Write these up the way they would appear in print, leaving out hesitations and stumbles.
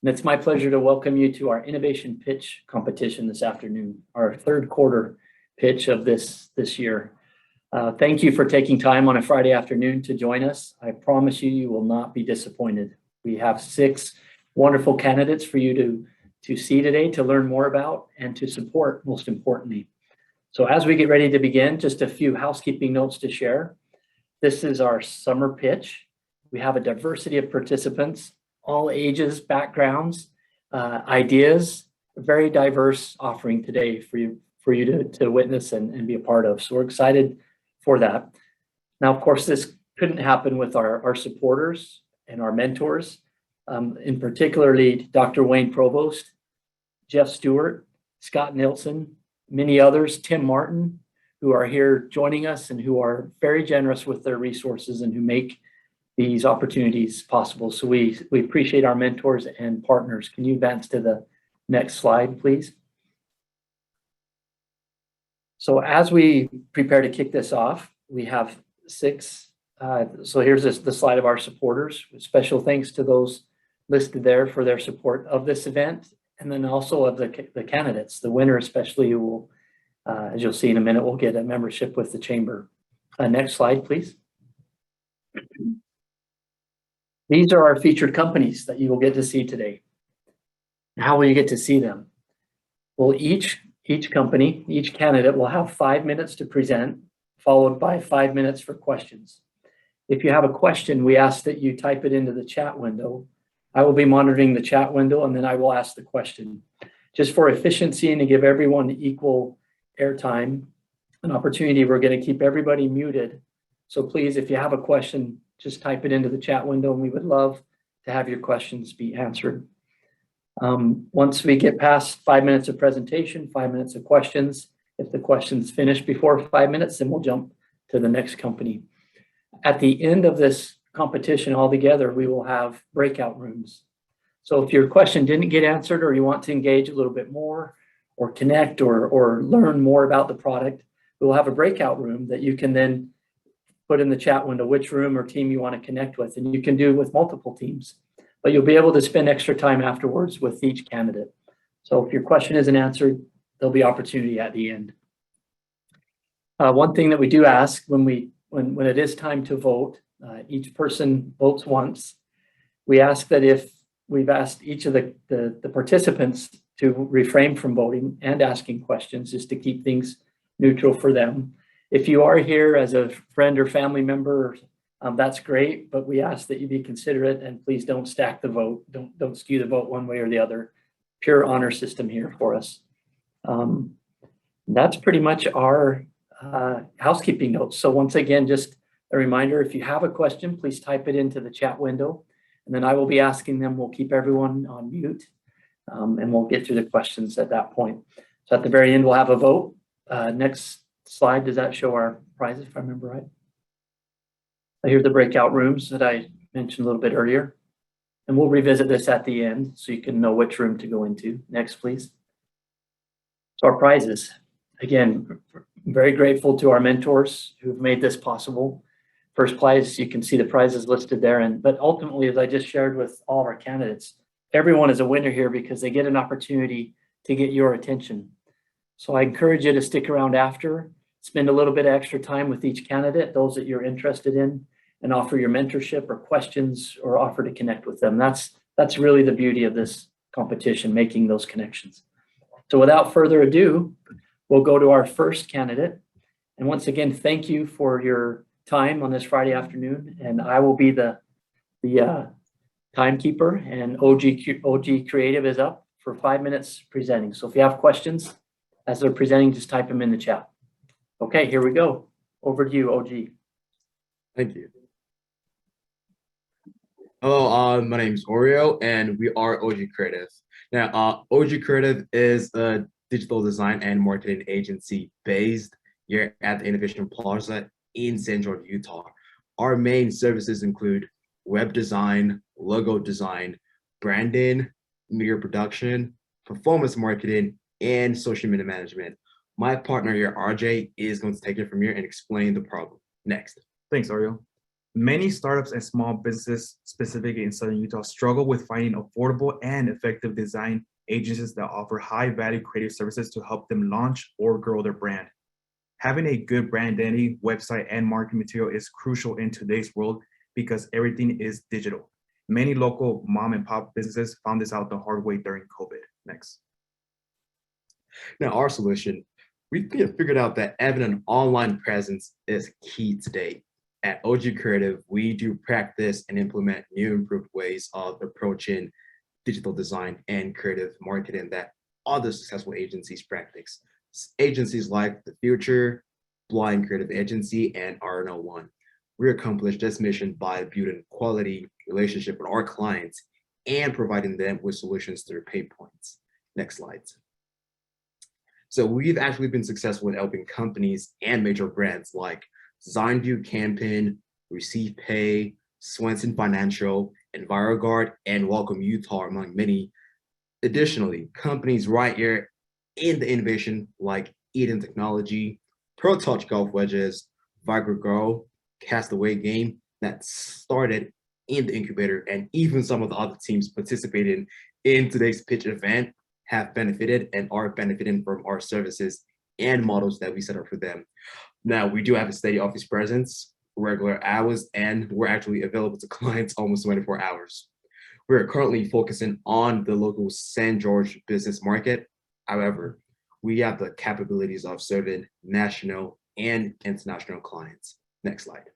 And it's my pleasure to welcome you to our innovation pitch competition this afternoon, our third quarter pitch of this year. Thank you for taking time on a Friday afternoon to join us. I promise you, you will not be disappointed. We have 6 wonderful candidates for you to see today, to learn more about, and to support, most importantly. So as we get ready to begin, just a few housekeeping notes to share. This is our summer pitch. We have a diversity of participants, all ages, backgrounds, ideas, a very diverse offering today for you to witness and be a part of. So we're excited for that. Now, of course, this couldn't happen with our supporters and our mentors, in particularly Dr. Wayne Provost, Jeff Stewart, Scott Nilsson, many others, Tim Martin, who are here joining us and who are very generous with their resources and who make these opportunities possible. So we appreciate our mentors and partners. Can you advance to the next slide, please? So as we prepare to kick this off, we have 6. So here's the slide of our supporters. Special thanks to those listed there for their support of this event, and then also of the candidates, the winner especially, who will, as you'll see in a minute, will get a membership with the chamber. Next slide, please. These are our featured companies that you will get to see today. How will you get to see them? Well, each company, each candidate will have 5 minutes to present, followed by 5 minutes for questions. If you have a question, we ask that you type it into the chat window. I will be monitoring the chat window, and then I will ask the question. Just for efficiency and to give everyone equal airtime, an opportunity, we're going to keep everybody muted. So please, if you have a question, just type it into the chat window, and we would love to have your questions be answered. Once we get past 5 minutes of presentation, 5 minutes of questions, if the questions finish before 5 minutes, then we'll jump to the next company. At the end of this competition altogether, we will have breakout rooms. So if your question didn't get answered, or you want to engage a little bit more, or connect, or learn more about the product, we will have a breakout room that you can then put in the chat window which room or team you want to connect with, and you can do with multiple teams. But you'll be able to spend extra time afterwards with each candidate. So if your question isn't answered, there'll be opportunity at the end. One thing that we do ask when it is time to vote, each person votes once. We ask that if we've asked each of the participants to refrain from voting and asking questions, just to keep things neutral for them. If you are here as a friend or family member, that's great, but we ask that you be considerate and please don't stack the vote. Don't skew the vote one way or the other. Pure honor system here for us. That's pretty much our housekeeping notes. So once again, just a reminder, if you have a question, please type it into the chat window, and then I will be asking them. We'll keep everyone on mute, and we'll get through the questions at that point. So at the very end, we'll have a vote. Next slide, does that show our prizes, if I remember right? Here's the breakout rooms that I mentioned a little bit earlier. And we'll revisit this at the end so you can know which room to go into. Next, please. So our prizes. Again, very grateful to our mentors who've made this possible. First prize, you can see the prizes listed there. But ultimately, as I just shared with all of our candidates, everyone is a winner here because they get an opportunity to get your attention. So I encourage you to stick around after, spend a little bit of extra time with each candidate, those that you're interested in, and offer your mentorship or questions or offer to connect with them. That's really the beauty of this competition, making those connections. So without further ado, we'll go to our first candidate. And once again, thank you for your time on this Friday afternoon. And I will be the timekeeper, and OG Creative is up for 5 minutes presenting. So if you have questions as they're presenting, just type them in the chat. Okay, here we go. Over to you, OG. Thank you. Hello, my name is Oreo, and we are OG Creative. Now, OG Creative is a digital design and marketing agency based here at the Innovation Plaza in Central Utah. Our main services include web design, logo design, branding, media production, performance marketing, and social media management. My partner here, RJ, is going to take it from here and explain the problem. Next. Thanks, Ariel. Many startups and small businesses, specifically in Southern Utah, struggle with finding affordable and effective design agencies that offer high-value creative services to help them launch or grow their brand. Having a good brand identity, website, and marketing material is crucial in today's world because everything is digital. Many local mom and pop businesses found this out the hard way during COVID. Next. Now, our solution, we've figured out that having an online presence is key today. At OG Creative, we do practice and implement new improved ways of approaching digital design and creative marketing that other successful agencies practice. Agencies like The Future, Blind Creative Agency, and RNO1. We accomplish this mission by building quality relationship with our clients and providing them with solutions to their pain points. Next slide. So we've actually been successful in helping companies and major brands like DesignView Campaign, Receive Pay, Swenson Financial, EnviroGuard, and Welcome Utah, among many. Additionally, companies right here in the innovation like Eden Technology, Pro Touch Golf Wedges, Vigra Grow, Castaway Game that started in the incubator, and even some of the other teams participating in today's pitch event have benefited and are benefiting from our services and models that we set up for them. Now, we do have a steady office presence, regular hours, and we're actually available to clients almost 24 hours. We're currently focusing on the local St. George business market. However, we have the capabilities of serving national and international clients. Next slide.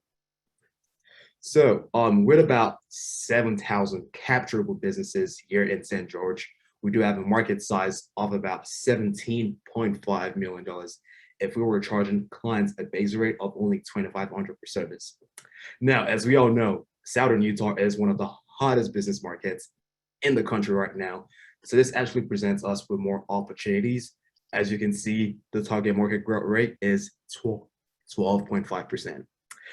So with about 7,000 capturable businesses here in St. George, we do have a market size of about $17.5 million if we were charging clients a base rate of only $2,500 per service. Now, as we all know, Southern Utah is one of the hottest business markets in the country right now. So this actually presents us with more opportunities. As you can see, the target market growth rate is 12.5%.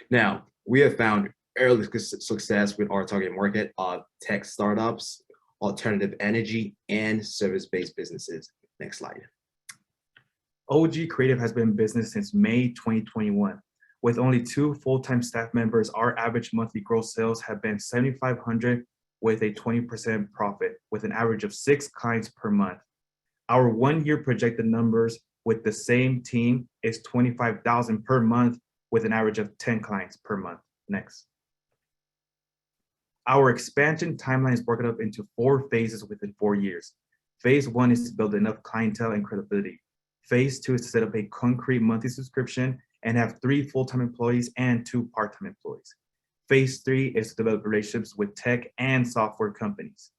Now, we have found early success with our target market of tech startups, alternative energy, and service-based businesses. Next slide. OG Creative has been in business since May 2021. With only 2 full-time staff members, our average monthly gross sales have been $7,500 with a 20% profit, with an average of 6 clients per month. Our 1-year projected numbers with the same team is $25,000 per month with an average of 10 clients per month. Next. Our expansion timeline is broken up into 4 phases within 4 years. Phase 1 is to build enough clientele and credibility. Phase 2 is to set up a concrete monthly subscription and have 3 full-time employees and 2 part-time employees. Phase 3 is to develop relationships with tech and software companies.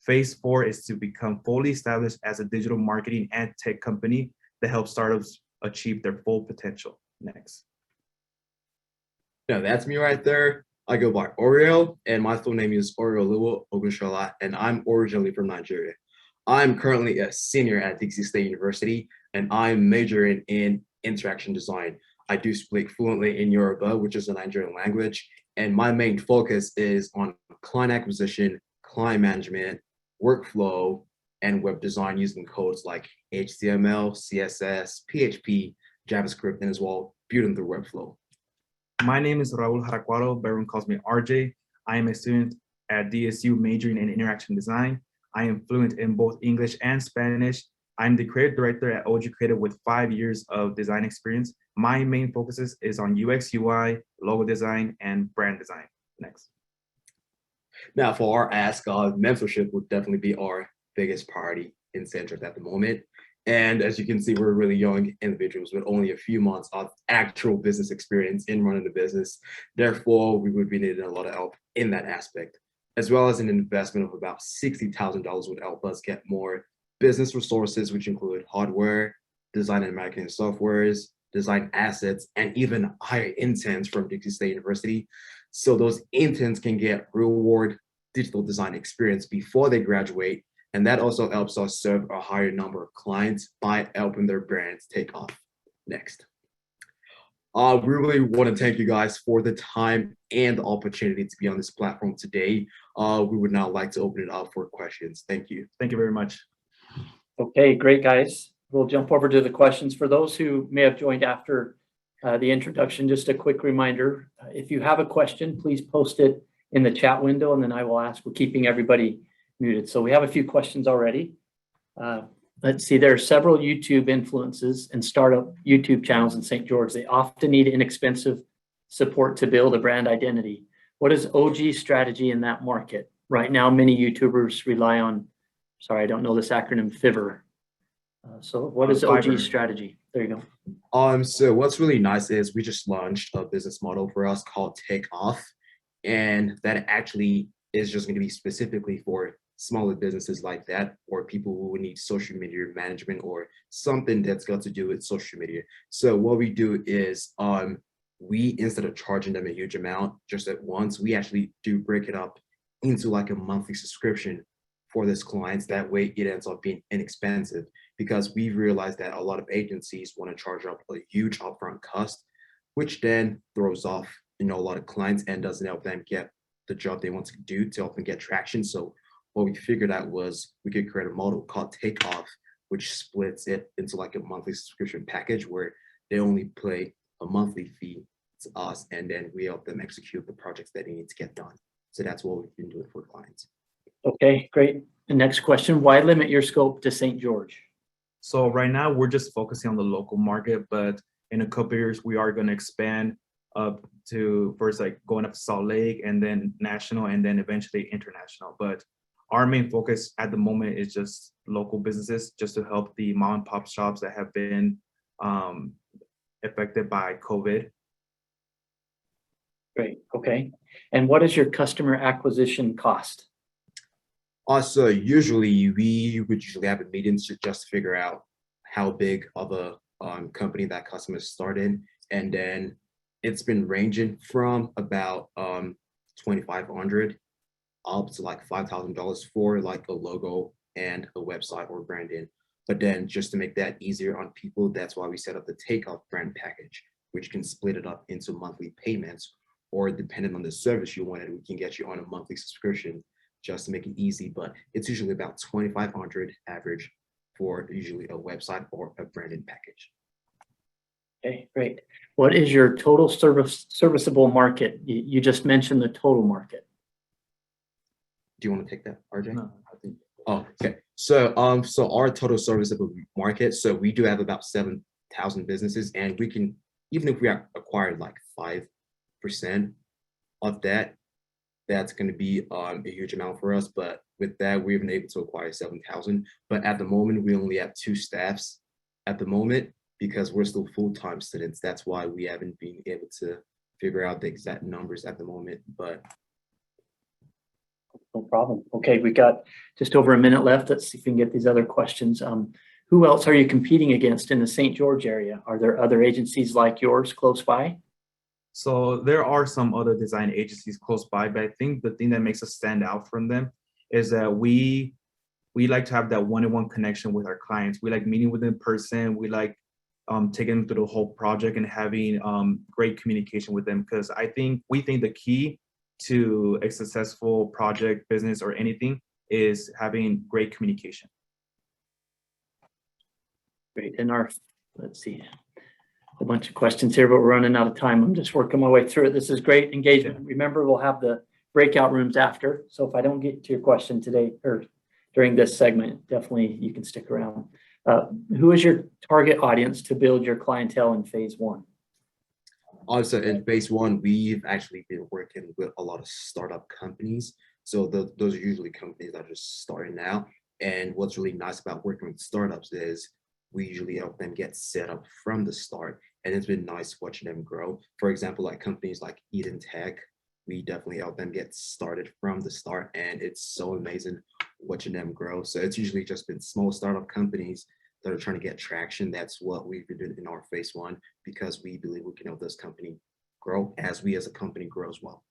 Phase 4 is to become fully established as a digital marketing and tech company that helps startups achieve their full potential. Next. Now that's me right there. I go by Oreo, and my full name is Oreoluwa Ogunshola, and I'm originally from Nigeria. I'm currently a senior at Dixie State University, and I'm majoring in interaction design. I do speak fluently in Yoruba, which is a Nigerian language, and my main focus is on client acquisition, client management, workflow, and web design using codes like HTML, CSS, PHP, JavaScript, and as well building the workflow. My name is Raul Jaracuaro, but everyone calls me RJ. I am a student at DSU majoring in interaction design. I am fluent in both English and Spanish. I'm the creative director at OG Creative with 5 years of design experience. My main focuses is on UX, UI, logo design, and brand design. Next. Now for our ask, mentorship would definitely be our biggest priority in Centric at the moment. And as you can see, we're really young individuals with only a few months of actual business experience in running the business. Therefore, we would be needing a lot of help in that aspect, as well as an investment of about $60,000 would help us get more business resources, which include hardware, design and marketing softwares, design assets, and even hire interns from Dixie State University. So those interns can get real-world digital design experience before they graduate. And that also helps us serve a higher number of clients by helping their brands take off. Next. We really want to thank you guys for the time and the opportunity to be on this platform today. We would now like to open it up for questions. Thank you. Thank you very much. Okay, great, guys. We'll jump over to the questions. For those who may have joined after the introduction, just a quick reminder. If you have a question, please post it in the chat window and then I will ask. We're keeping everybody muted. So we have a few questions already. Let's see, there are several YouTube influences and startup YouTube channels in St. George. They often need inexpensive support to build a brand identity. What is OG's strategy in that market? Right now, many YouTubers rely on, sorry, I don't know this acronym, Fiverr. So what is Fiverr. OG's strategy? There you go. So what's really nice is we just launched a business model for us called Takeoff, and that actually is just going to be specifically for smaller businesses like that, or people who need social media management or something that's got to do with social media. So what we do is we, instead of charging them a huge amount just at once, we actually do break it up into like a monthly subscription for this clients. That way it ends up being inexpensive, because we've realized that a lot of agencies want to charge up a huge upfront cost, which then throws off, a lot of clients and doesn't help them get the job they want to do to help them get traction. So what we figured out was we could create a model called Takeoff, which splits it into like a monthly subscription package where they only pay a monthly fee to us, and then we help them execute the projects that they need to get done. So that's what we've been doing for clients. Okay, great. The next question, why limit your scope to St. George? So right now we're just focusing on the local market, but in a couple years we are going to expand up to first like going up to Salt Lake and then national and then eventually international. But our main focus at the moment is just local businesses, just to help the mom and pop shops that have been affected by COVID. Great, okay. And what is your customer acquisition cost? Also, usually we would usually have a meeting to just figure out how big of a company that customer started, and then it's been ranging from about $2,500 up to like $5,000 for like a logo and a website or branding. But then just to make that easier on people, that's why we set up the Takeoff brand package, which can split it up into monthly payments, or depending on the service you wanted, we can get you on a monthly subscription just to make it easy. But it's usually about $2,500 average for usually a website or a branding package. Okay, great. What is your total serviceable market? You just mentioned the total market. Do you want to take that, RJ? No, I think. Oh, okay. So our total serviceable market, so we do have about 7,000 businesses, and we can, even if we acquired like 5% of that, that's going to be a huge amount for us. But with that, we've been able to acquire 7,000. But at the moment, we only have 2 staffs at the moment because we're still full-time students. That's why we haven't been able to figure out the exact numbers at the moment. But no problem. Okay, we got just over a minute left. Let's see if we can get these other questions. Who else are you competing against in the St. George area? Are there other agencies like yours close by? So there are some other design agencies close by, but I think the thing that makes us stand out from them is that we like to have that one-on-one connection with our clients. We like meeting with them in person. We like taking them through the whole project and having great communication with them, because we think the key to a successful project, business, or anything is having great communication. Great. And let's see, a bunch of questions here, but we're running out of time. I'm just working my way through it. This is great engagement. Yeah. Remember, we'll have the breakout rooms after. So if I don't get to your question today or during this segment, definitely you can stick around. Who is your target audience to build your clientele in phase 1? Also, in phase 1, we've actually been working with a lot of startup companies. So those are usually companies that are just starting out. And what's really nice about working with startups is we usually help them get set up from the start. And it's been nice watching them grow. For example, like companies like Eden Tech, we definitely help them get started from the start. And it's so amazing watching them grow. So it's usually just been small startup companies that are trying to get traction. That's what we've been doing in our phase 1, because we believe we can help this company grow as we as a company grow as well.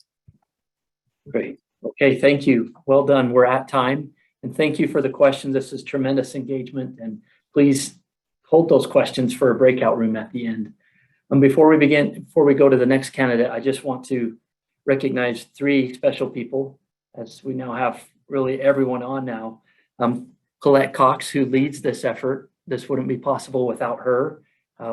Great. Okay, thank you. Well done. We're at time. And thank you for the questions. This is tremendous engagement. And please hold those questions for a breakout room at the end. And before we go to the next candidate, I just want to recognize 3 special people, as we now have really everyone on now. Colette Cox, who leads this effort. This wouldn't be possible without her.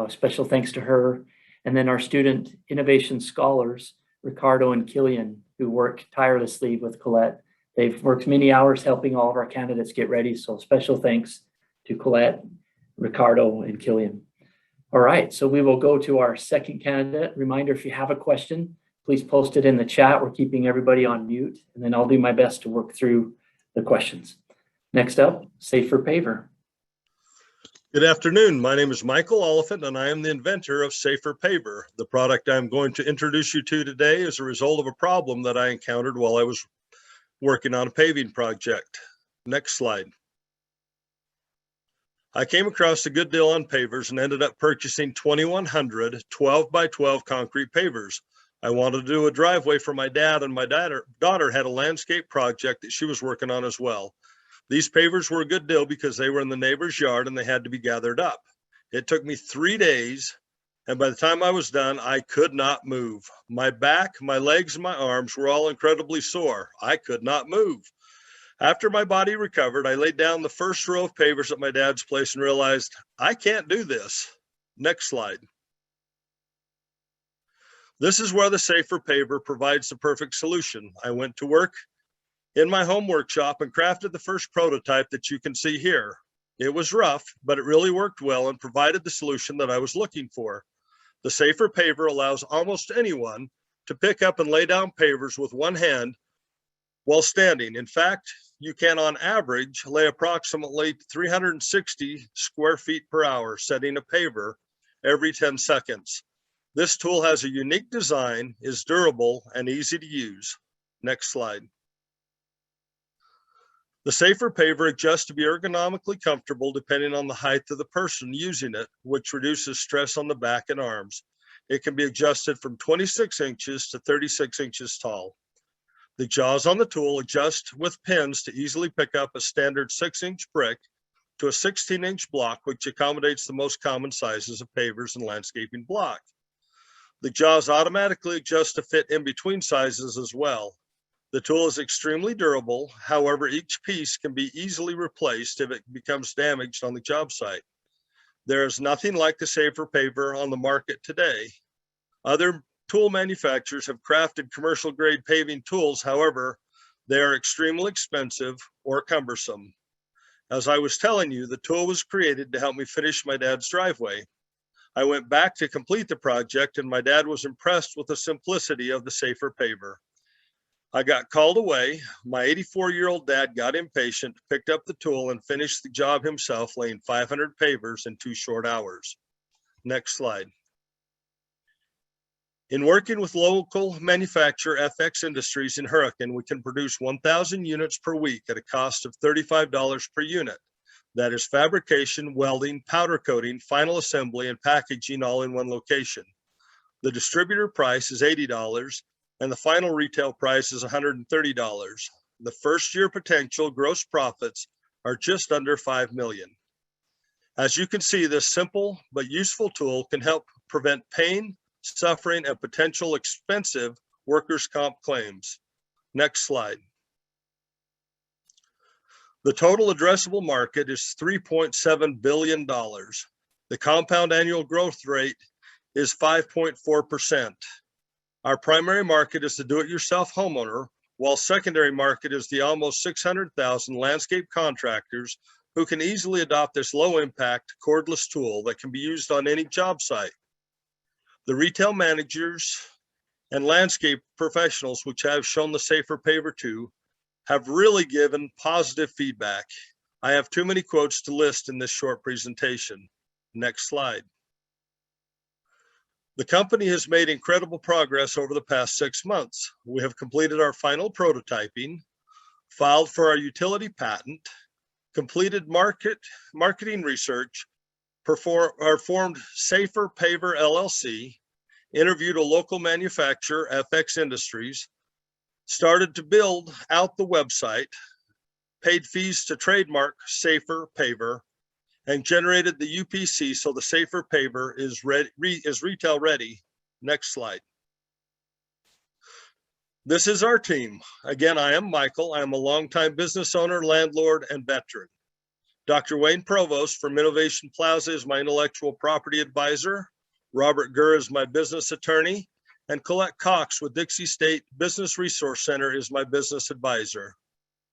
Special thanks to her. And then our student innovation scholars, Ricardo and Killian, who work tirelessly with Colette. They've worked many hours helping all of our candidates get ready. So special thanks to Colette, Ricardo, and Killian. All right, so we will go to our second candidate. Reminder, if you have a question, please post it in the chat. We're keeping everybody on mute, and then I'll do my best to work through the questions. Next up, Safer Paver. Good afternoon. My name is Michael Oliphant, and I am the inventor of Safer Paver. The product I'm going to introduce you to today is a result of a problem that I encountered while I was working on a paving project. Next slide. I came across a good deal on pavers and ended up purchasing 2,100 12 by 12 concrete pavers. I wanted to do a driveway for my dad, and my daughter had a landscape project that she was working on as well. These pavers were a good deal because they were in the neighbor's yard and they had to be gathered up. It took me 3 days, and by the time I was done, I could not move. My back, my legs, and my arms were all incredibly sore. I could not move. After my body recovered, I laid down the first row of pavers at my dad's place and realized I can't do this. Next slide. This is where the Safer Paver provides the perfect solution. I went to work in my home workshop and crafted the first prototype that you can see here. It was rough, but it really worked well and provided the solution that I was looking for. The Safer Paver allows almost anyone to pick up and lay down pavers with one hand while standing. In fact, you can on average lay approximately 360 square feet per hour setting a paver every 10 seconds. This tool has a unique design, is durable, and easy to use. Next slide. The Safer Paver adjusts to be ergonomically comfortable depending on the height of the person using it, which reduces stress on the back and arms. It can be adjusted from 26 inches to 36 inches tall. The jaws on the tool adjust with pins to easily pick up a standard 6-inch brick to a 16-inch block, which accommodates the most common sizes of pavers and landscaping block. The jaws automatically adjust to fit in between sizes as well. The tool is extremely durable. However, each piece can be easily replaced if it becomes damaged on the job site. There is nothing like the Safer Paver on the market today. Other tool manufacturers have crafted commercial grade paving tools. However, they are extremely expensive or cumbersome. As I was telling you, the tool was created to help me finish my dad's driveway. I went back to complete the project, and my dad was impressed with the simplicity of the Safer Paver. I got called away. My 84-year-old dad got impatient, picked up the tool, and finished the job himself, laying 500 pavers in 2 short hours. Next slide. In working with local manufacturer FX Industries in Hurricane, we can produce 1,000 units per week at a cost of $35 per unit. That is fabrication, welding, powder coating, final assembly, and packaging all in one location. The distributor price is $80, and the final retail price is $130. The first year potential gross profits are just under $5 million. As you can see, this simple but useful tool can help prevent pain, suffering, and potential expensive workers' comp claims. Next slide. The total addressable market is $3.7 billion. The compound annual growth rate is 5.4%. Our primary market is the do-it-yourself homeowner, while secondary market is the almost 600,000 landscape contractors who can easily adopt this low-impact cordless tool that can be used on any job site. The retail managers and landscape professionals, which I have shown the Safer Paver to, have really given positive feedback. I have too many quotes to list in this short presentation. Next slide. The company has made incredible progress over the past 6 months. We have completed our final prototyping, filed for our utility patent, completed marketing research, formed Safer Paver LLC, interviewed a local manufacturer, FX Industries, started to build out the website, paid fees to trademark Safer Paver, and generated the UPC so the Safer Paver is retail ready. Next slide. This is our team. Again, I am Michael. I am a longtime business owner, landlord, and veteran. Dr. Wayne Provost from Innovation Plaza is my intellectual property advisor. Robert Gurr is my business attorney, and Colette Cox with Dixie State Business Resource Center is my business advisor.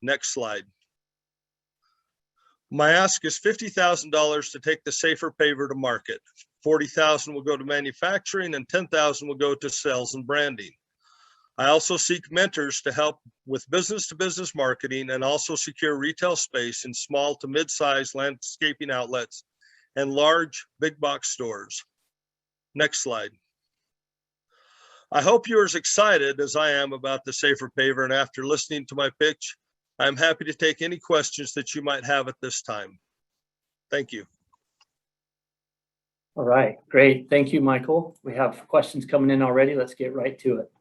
Next slide. My ask is $50,000 to take the Safer Paver to market. $40,000 will go to manufacturing and $10,000 will go to sales and branding. I also seek mentors to help with business-to-business marketing and also secure retail space in small to mid-sized landscaping outlets and large big box stores. Next slide. I hope you're as excited as I am about the Safer Paver, and after listening to my pitch, I'm happy to take any questions that you might have at this time. Thank you. All right, great. Thank you, Michael. We have questions coming in already. Let's get right to it.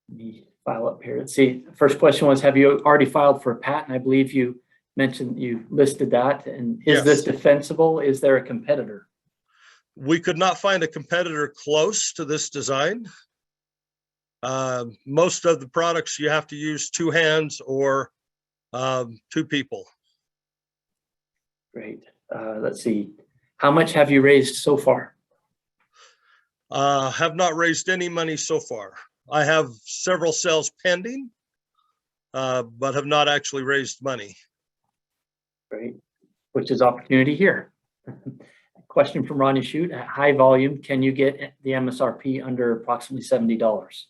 Let me file up here. Let's see. First question was, have you already filed for a patent? I believe you mentioned you listed that. And is this defensible? Is there a competitor? We could not find a competitor close to this design. Most of the products you have to use two hands or two people. Great. Let's see. How much have you raised so far? Have not raised any money so far. I have several sales pending, but have not actually raised money. Great. Which is opportunity here. Question from Ronnie Shute. At high volume, can you get the MSRP under approximately $70?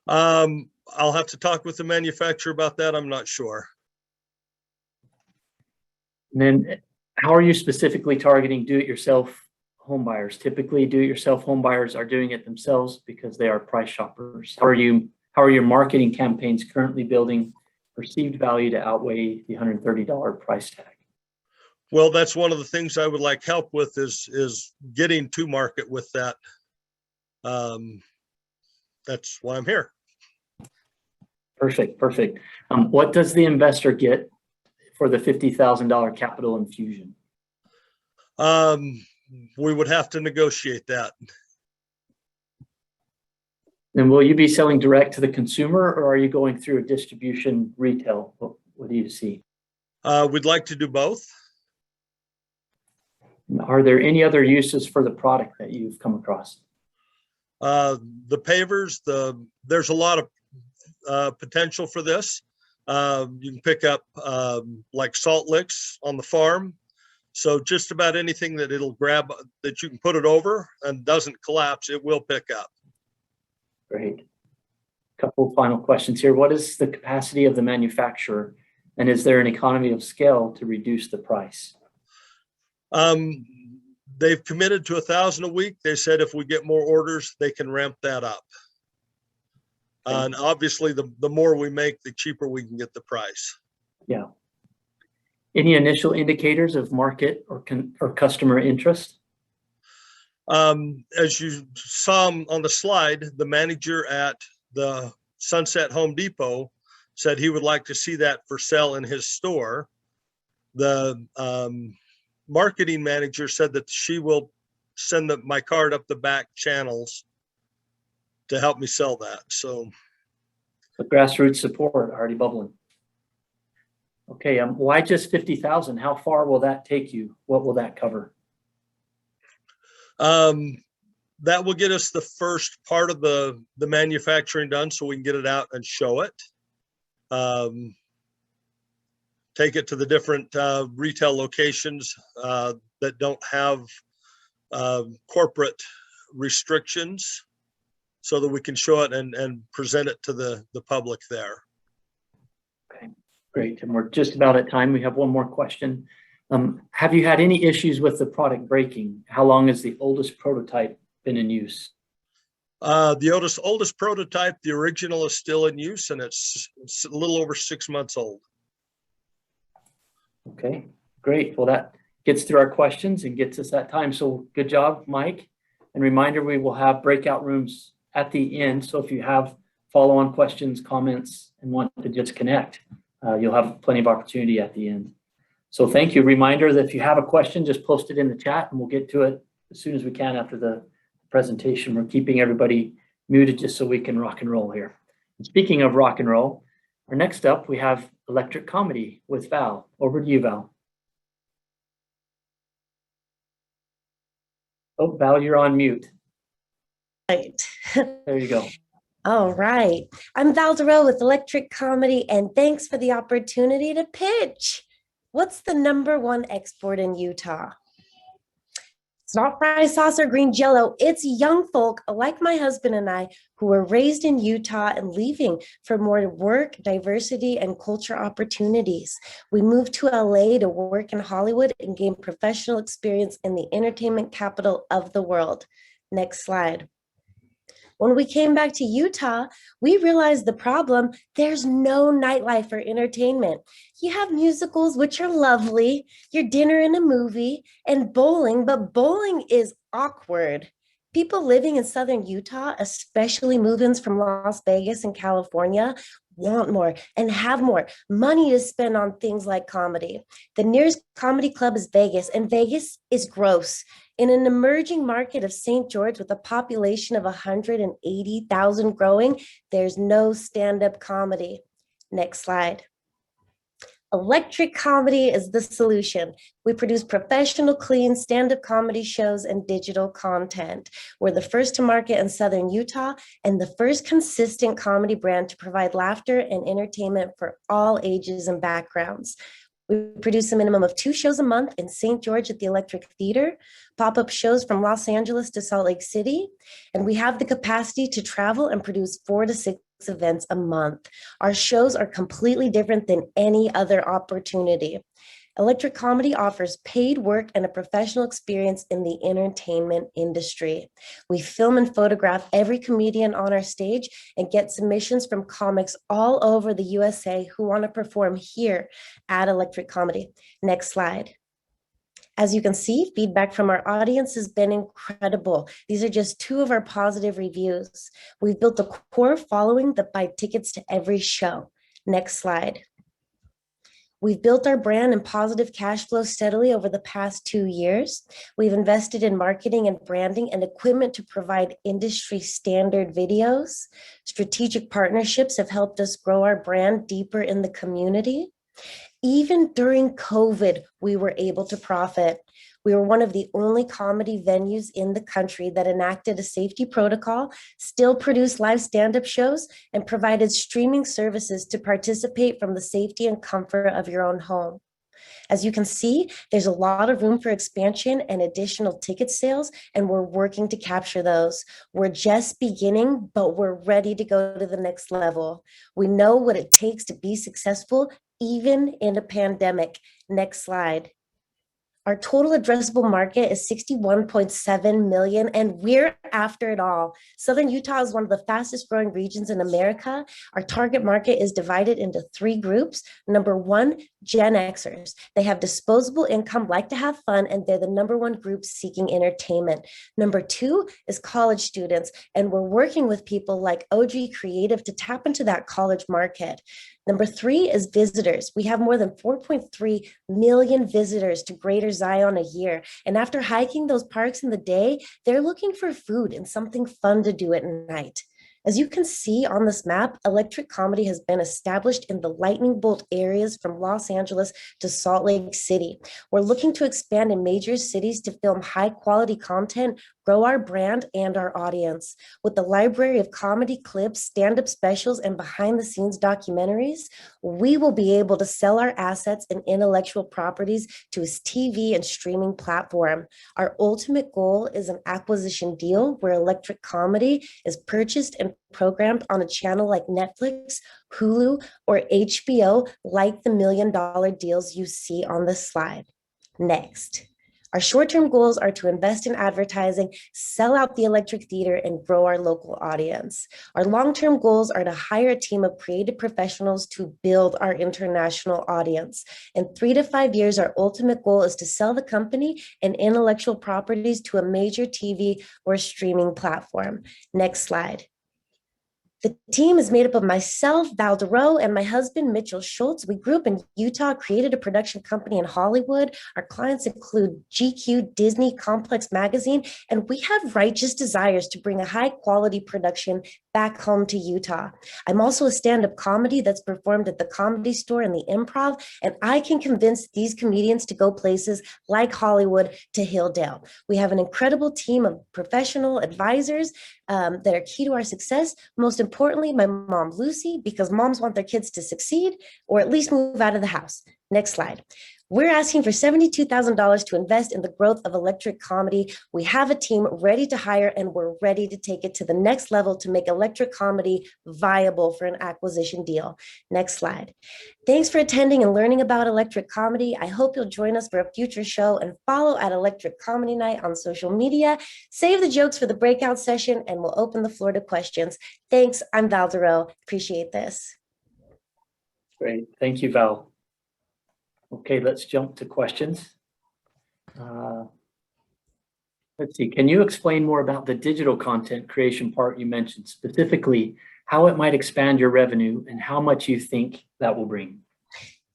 I'll have to talk with the manufacturer about that. I'm not sure. And then how are you specifically targeting do-it-yourself home buyers? Typically, do-it-yourself home buyers are doing it themselves because they are price shoppers. How are your marketing campaigns currently building perceived value to outweigh the $130 price tag? Well, that's one of the things I would like help with is getting to market with that. That's why I'm here. Perfect, perfect. What does the investor get for the $50,000 capital infusion? We would have to negotiate that. And will you be selling direct to the consumer, or are you going through a distribution retail? What do you see? We'd like to do both. Are there any other uses for the product that you've come across? The pavers, there's a lot of potential for this. You can pick up like salt licks on the farm. So just about anything that it'll grab that you can put it over and doesn't collapse, it will pick up. Great. Couple of final questions here. What is the capacity of the manufacturer, and is there an economy of scale to reduce the price? They've committed to 1,000 a week. They said if we get more orders, they can ramp that up. And obviously, the more we make, the cheaper we can get the price. Yeah. Any initial indicators of market or customer interest? As you saw on the slide, the manager at the Sunset Home Depot said he would like to see that for sale in his store. The marketing manager said that she will send my card up the back channels to help me sell that. So the grassroots support already bubbling. Okay, why just 50,000? How far will that take you? What will that cover? That will get us the first part of the manufacturing done so we can get it out and show it. Take it to the different retail locations that don't have corporate restrictions so that we can show it and present it to the public there. Okay, great. And we're just about at time. We have one more question. Have you had any issues with the product breaking? How long has the oldest prototype been in use? The oldest prototype, the original, is still in use, and it's a little over 6 months old. Okay, great. Well, that gets through our questions and gets us that time. So good job, Mike. And reminder, we will have breakout rooms at the end. So if you have follow-on questions, comments, and want to just connect, you'll have plenty of opportunity at the end. So thank you. Reminder that if you have a question, just post it in the chat and we'll get to it as soon as we can after the presentation. We're keeping everybody muted just so we can rock and roll here. And speaking of rock and roll, our next up, we have Electric Comedy with Val. Over to you, Val. Oh, Val, you're on mute. Right. There you go. All right. I'm Val Duro with Electric Comedy, and thanks for the opportunity to pitch. What's the #1 export in Utah? It's not fry sauce or green jello. It's young folk like my husband and I who were raised in Utah and leaving for more work, diversity, and culture opportunities. We moved to LA to work in Hollywood and gain professional experience in the entertainment capital of the world. Next slide. When we came back to Utah, we realized the problem: there's no nightlife or entertainment. You have musicals, which are lovely, your dinner and a movie, and bowling, but bowling is awkward. People living in Southern Utah, especially move-ins from Las Vegas and California, want more and have more money to spend on things like comedy. The nearest comedy club is Vegas, and Vegas is gross. In an emerging market of St. George with a population of 180,000 growing, there's no stand-up comedy. Next slide. Electric Comedy is the solution. We produce professional, clean stand-up comedy shows and digital content. We're the first to market in Southern Utah and the first consistent comedy brand to provide laughter and entertainment for all ages and backgrounds. We produce a minimum of 2 shows a month in St. George at the Electric Theater, pop-up shows from Los Angeles to Salt Lake City, and we have the capacity to travel and produce 4 to 6 events a month. Our shows are completely different than any other opportunity. Electric Comedy offers paid work and a professional experience in the entertainment industry. We film and photograph every comedian on our stage and get submissions from comics all over the USA who want to perform here at Electric Comedy. Next slide. As you can see, feedback from our audience has been incredible. These are just 2 of our positive reviews. We've built a core following that buy tickets to every show. Next slide. We've built our brand and positive cash flow steadily over the past 2 years. We've invested in marketing and branding and equipment to provide industry standard videos. Strategic partnerships have helped us grow our brand deeper in the community. Even during COVID, we were able to profit. We were one of the only comedy venues in the country that enacted a safety protocol, still produced live stand-up shows, and provided streaming services to participate from the safety and comfort of your own home. As you can see, there's a lot of room for expansion and additional ticket sales, and we're working to capture those. We're just beginning, but we're ready to go to the next level. We know what it takes to be successful, even in a pandemic. Next slide. Our total addressable market is 61.7 million, and we're after it all. Southern Utah is one of the fastest growing regions in America. Our target market is divided into 3 groups. Number 1, Gen Xers. They have disposable income, like to have fun, and they're the #1 group seeking entertainment. Number 2 is college students, and we're working with people like OG Creative to tap into that college market. Number 3 is visitors. We have more than 4.3 million visitors to Greater Zion a year. And after hiking those parks in the day, they're looking for food and something fun to do at night. As you can see on this map, Electric Comedy has been established in the lightning bolt areas from Los Angeles to Salt Lake City. We're looking to expand in major cities to film high quality content, grow our brand and our audience. With the library of comedy clips, stand-up specials, and behind-the-scenes documentaries, we will be able to sell our assets and intellectual properties to a TV and streaming platform. Our ultimate goal is an acquisition deal where Electric Comedy is purchased and programmed on a channel like Netflix, Hulu, or HBO, like the $1 million deals you see on this slide. Next. Our short-term goals are to invest in advertising, sell out the Electric Theater, and grow our local audience. Our long-term goals are to hire a team of creative professionals to build our international audience. In 3 to 5 years, our ultimate goal is to sell the company and intellectual properties to a major TV or streaming platform. Next slide. The team is made up of myself, Val DeRoe, and my husband, Mitchell Schultz. We grew up in Utah, created a production company in Hollywood. Our clients include GQ, Disney, Complex Magazine, and we have righteous desires to bring a high quality production back home to Utah. I'm also a stand-up comedy that's performed at the Comedy Store and the Improv, and I can convince these comedians to go places like Hollywood to Hilldale. We have an incredible team of professional advisors that are key to our success. Most importantly, my mom, Lucy, because moms want their kids to succeed or at least move out of the house. Next slide. We're asking for $72,000 to invest in the growth of Electric Comedy. We have a team ready to hire, and we're ready to take it to the next level to make Electric Comedy viable for an acquisition deal. Next slide. Thanks for attending and learning about Electric Comedy. I hope you'll join us for a future show and follow at Electric Comedy Night on social media. Save the jokes for the breakout session, and we'll open the floor to questions. Thanks. I'm Val DeRoe. Appreciate this. Great. Thank you, Val. Okay, let's jump to questions. Let's see, can you explain more about the digital content creation part you mentioned, specifically how it might expand your revenue and how much you think that will bring?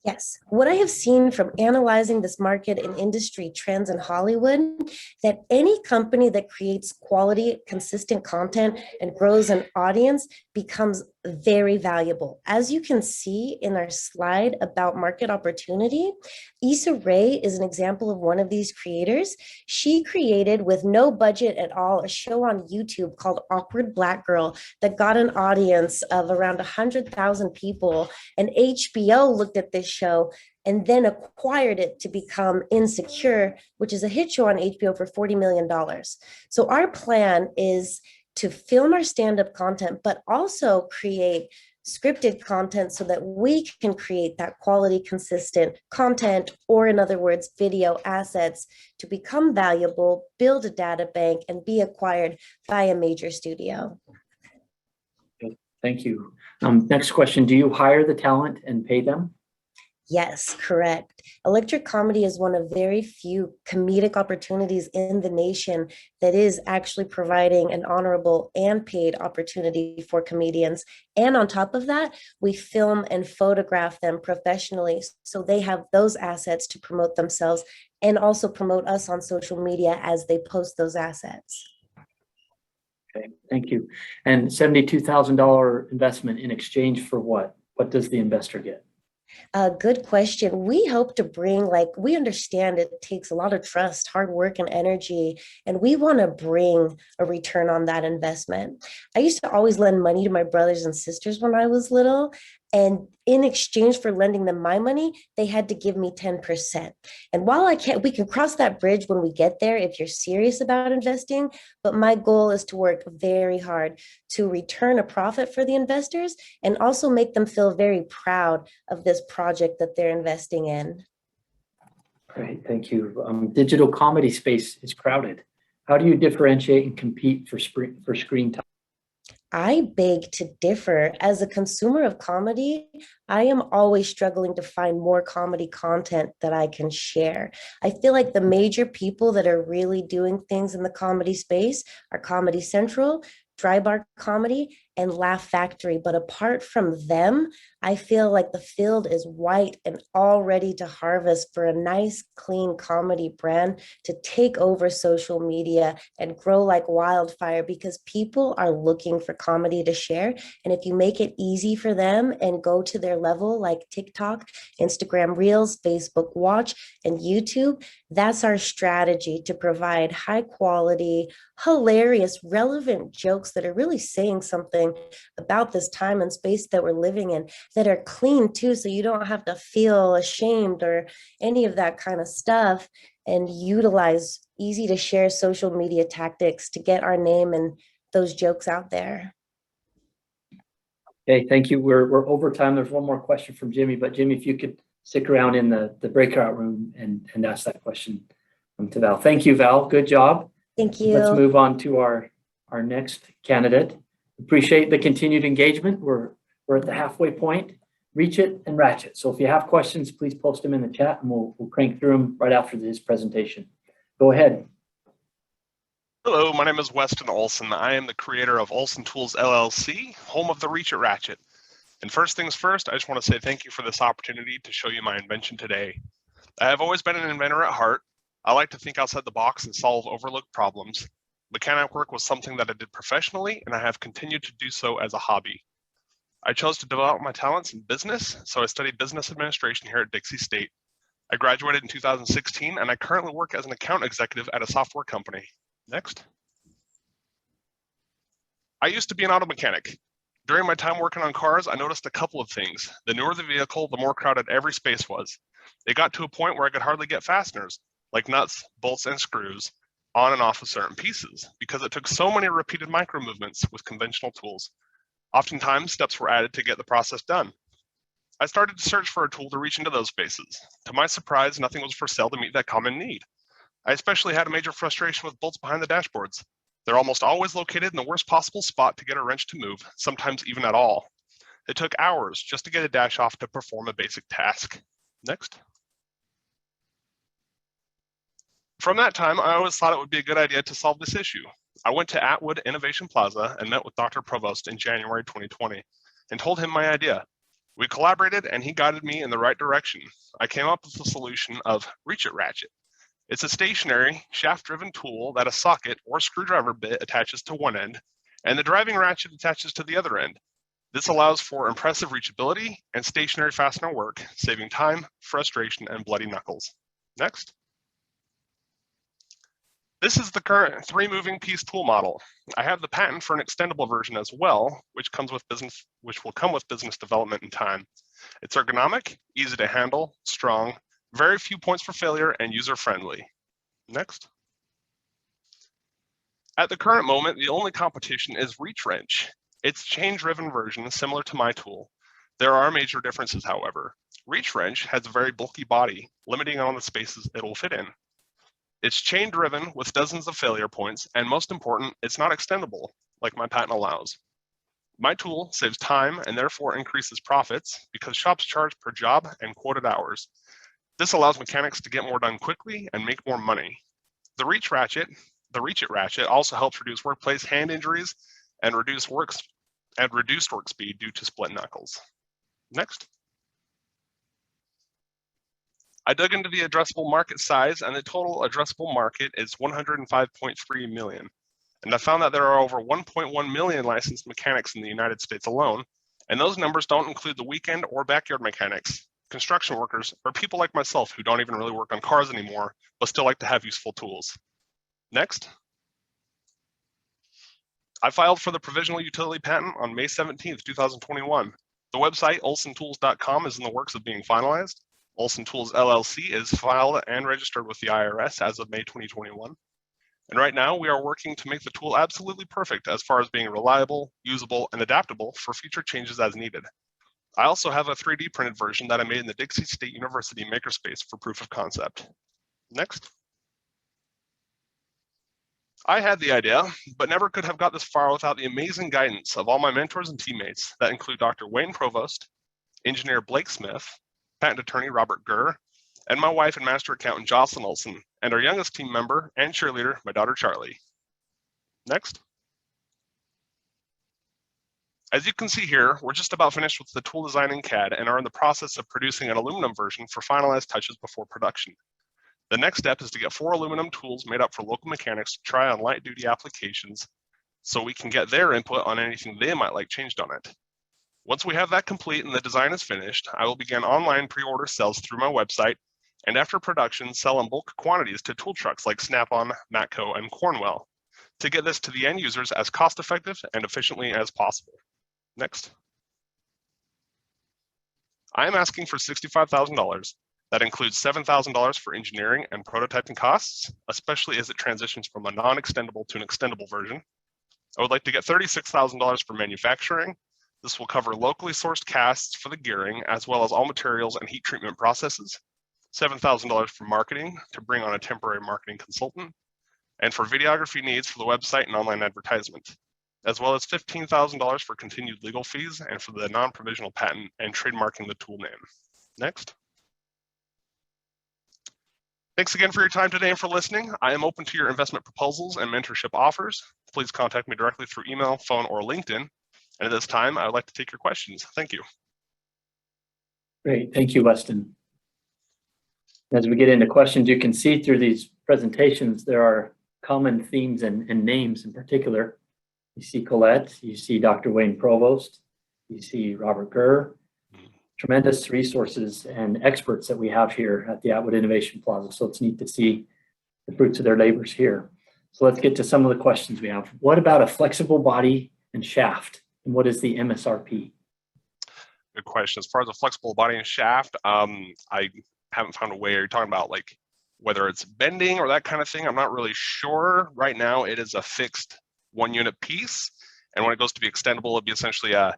Yes, what I have seen from analyzing this market and industry trends in Hollywood, that any company that creates quality, consistent content and grows an audience becomes very valuable. As you can see in our slide about market opportunity, Issa Rae is an example of one of these creators. She created, with no budget at all, a show on YouTube called Awkward Black Girl that got an audience of around 100,000 people. And HBO looked at this show and then acquired it to become Insecure, which is a hit show on HBO for $40 million. So our plan is to film our stand-up content, but also create scripted content so that we can create that quality, consistent content, or in other words, video assets to become valuable, build a data bank, and be acquired by a major studio. Thank you. Next question, do you hire the talent and pay them? Yes, correct. Electric Comedy is one of very few comedic opportunities in the nation that is actually providing an honorable and paid opportunity for comedians. And on top of that, we film and photograph them professionally, so they have those assets to promote themselves and also promote us on social media as they post those assets. Okay, thank you. And $72,000 investment in exchange for what? What does the investor get? Good question. We hope to bring, we understand it takes a lot of trust, hard work, and energy, and we want to bring a return on that investment. I used to always lend money to my brothers and sisters when I was little, and in exchange for lending them my money, they had to give me 10%. And while we can cross that bridge when we get there if you're serious about investing, but my goal is to work very hard to return a profit for the investors and also make them feel very proud of this project that they're investing in. Great, thank you. Digital comedy space is crowded. How do you differentiate and compete for screen time? I beg to differ. As a consumer of comedy, I am always struggling to find more comedy content that I can share. I feel like the major people that are really doing things in the comedy space are Comedy Central, Dry Bar Comedy, and Laugh Factory. But apart from them, I feel like the field is white and all ready to harvest for a nice, clean comedy brand to take over social media and grow like wildfire, because people are looking for comedy to share. And if you make it easy for them and go to their level, like TikTok, Instagram Reels, Facebook Watch, and YouTube, that's our strategy to provide high quality, hilarious, relevant jokes that are really saying something about this time and space that we're living in, that are clean too, so you don't have to feel ashamed or any of that kind of stuff, and utilize easy to share social media tactics to get our name and those jokes out there. Okay, thank you. We're over time. There's one more question from Jimmy, but Jimmy, if you could stick around in the breakout room and ask that question to Val. Thank you, Val. Good job. Thank you. Let's move on to our next candidate. Appreciate the continued engagement. We're at the halfway point. Reach it and ratchet. So if you have questions, please post them in the chat and we'll crank through them right after this presentation. Go ahead. Hello, my name is Weston Olson. I am the creator of Olson Tools LLC, home of the Reach It Ratchet. And first things first, I just want to say thank you for this opportunity to show you my invention today. I have always been an inventor at heart. I like to think outside the box and solve overlooked problems. Mechanic work was something that I did professionally, and I have continued to do so as a hobby. I chose to develop my talents in business, so I studied business administration here at Dixie State. I graduated in 2016, and I currently work as an account executive at a software company. Next. I used to be an auto mechanic. During my time working on cars, I noticed a couple of things. The newer the vehicle, the more crowded every space was. It got to a point where I could hardly get fasteners, like nuts, bolts, and screws, on and off of certain pieces, because it took so many repeated micro movements with conventional tools. Oftentimes, steps were added to get the process done. I started to search for a tool to reach into those spaces. To my surprise, nothing was for sale to meet that common need. I especially had a major frustration with bolts behind the dashboards. They're almost always located in the worst possible spot to get a wrench to move, sometimes even at all. It took hours just to get a dash off to perform a basic task. Next. From that time, I always thought it would be a good idea to solve this issue. I went to Atwood Innovation Plaza and met with Dr. Provost in January 2020 and told him my idea. We collaborated and he guided me in the right direction. I came up with the solution of Reach It Ratchet. It's a stationary, shaft-driven tool that a socket or screwdriver bit attaches to one end, and the driving ratchet attaches to the other end. This allows for impressive reachability and stationary fastener work, saving time, frustration, and bloody knuckles. Next. This is the current 3-moving piece tool model. I have the patent for an extendable version as well, which will come with business development in time. It's ergonomic, easy to handle, strong, very few points for failure, and user-friendly. Next. At the current moment, the only competition is Reach Wrench. It's a chain-driven version similar to my tool. There are major differences, however. Reach Wrench has a very bulky body, limiting on the spaces it will fit in. It's chain-driven with dozens of failure points, and most important, it's not extendable, like my patent allows. My tool saves time and therefore increases profits because shops charge per job and quoted hours. This allows mechanics to get more done quickly and make more money. The Reach It Ratchet also helps reduce workplace hand injuries and reduced work speed due to split knuckles. Next. I dug into the addressable market size, and the total addressable market is 105.3 million. And I found that there are over 1.1 million licensed mechanics in the United States alone, and those numbers don't include the weekend or backyard mechanics, construction workers, or people like myself who don't even really work on cars anymore, but still like to have useful tools. Next. I filed for the provisional utility patent on May 17th, 2021. The website, olsontools.com, is in the works of being finalized. Olson Tools LLC is filed and registered with the IRS as of May 2021. And right now, we are working to make the tool absolutely perfect as far as being reliable, usable, and adaptable for future changes as needed. I also have a 3D printed version that I made in the Dixie State University Makerspace for proof of concept. Next. I had the idea, but never could have got this far without the amazing guidance of all my mentors and teammates that include Dr. Wayne Provost, engineer Blake Smith, patent attorney Robert Gurr, and my wife and master accountant Jocelyn Olson, and our youngest team member and cheerleader, my daughter Charlie. Next. As you can see here, we're just about finished with the tool design in CAD and are in the process of producing an aluminum version for finalized touches before production. The next step is to get 4 aluminum tools made up for local mechanics to try on light duty applications so we can get their input on anything they might like changed on it. Once we have that complete and the design is finished, I will begin online pre-order sales through my website, and after production, sell in bulk quantities to tool trucks like Snap-on, Matco, and Cornwell to get this to the end users as cost-effective and efficiently as possible. Next. I am asking for $65,000. That includes $7,000 for engineering and prototyping costs, especially as it transitions from a non-extendable to an extendable version. I would like to get $36,000 for manufacturing. This will cover locally sourced casts for the gearing, as well as all materials and heat treatment processes. $7,000 for marketing to bring on a temporary marketing consultant, and for videography needs for the website and online advertisement, as well as $15,000 for continued legal fees and for the non-provisional patent and trademarking the tool name. Next. Thanks again for your time today and for listening. I am open to your investment proposals and mentorship offers. Please contact me directly through email, phone, or LinkedIn. And at this time, I would like to take your questions. Thank you. Great, thank you, Weston. As we get into questions, you can see through these presentations, there are common themes and names in particular. You see Colette, you see Dr. Wayne Provost, you see Robert Gurr, tremendous resources and experts that we have here at the Atwood Innovation Plaza. So it's neat to see the fruits of their labors here. So let's get to some of the questions we have. What about a flexible body and shaft? And what is the MSRP? Good question. As far as a flexible body and shaft, I haven't found a way. Are you talking about like whether it's bending or that kind of thing? I'm not really sure. Right now, it is a fixed 1-unit piece. And when it goes to be extendable, it'd be essentially a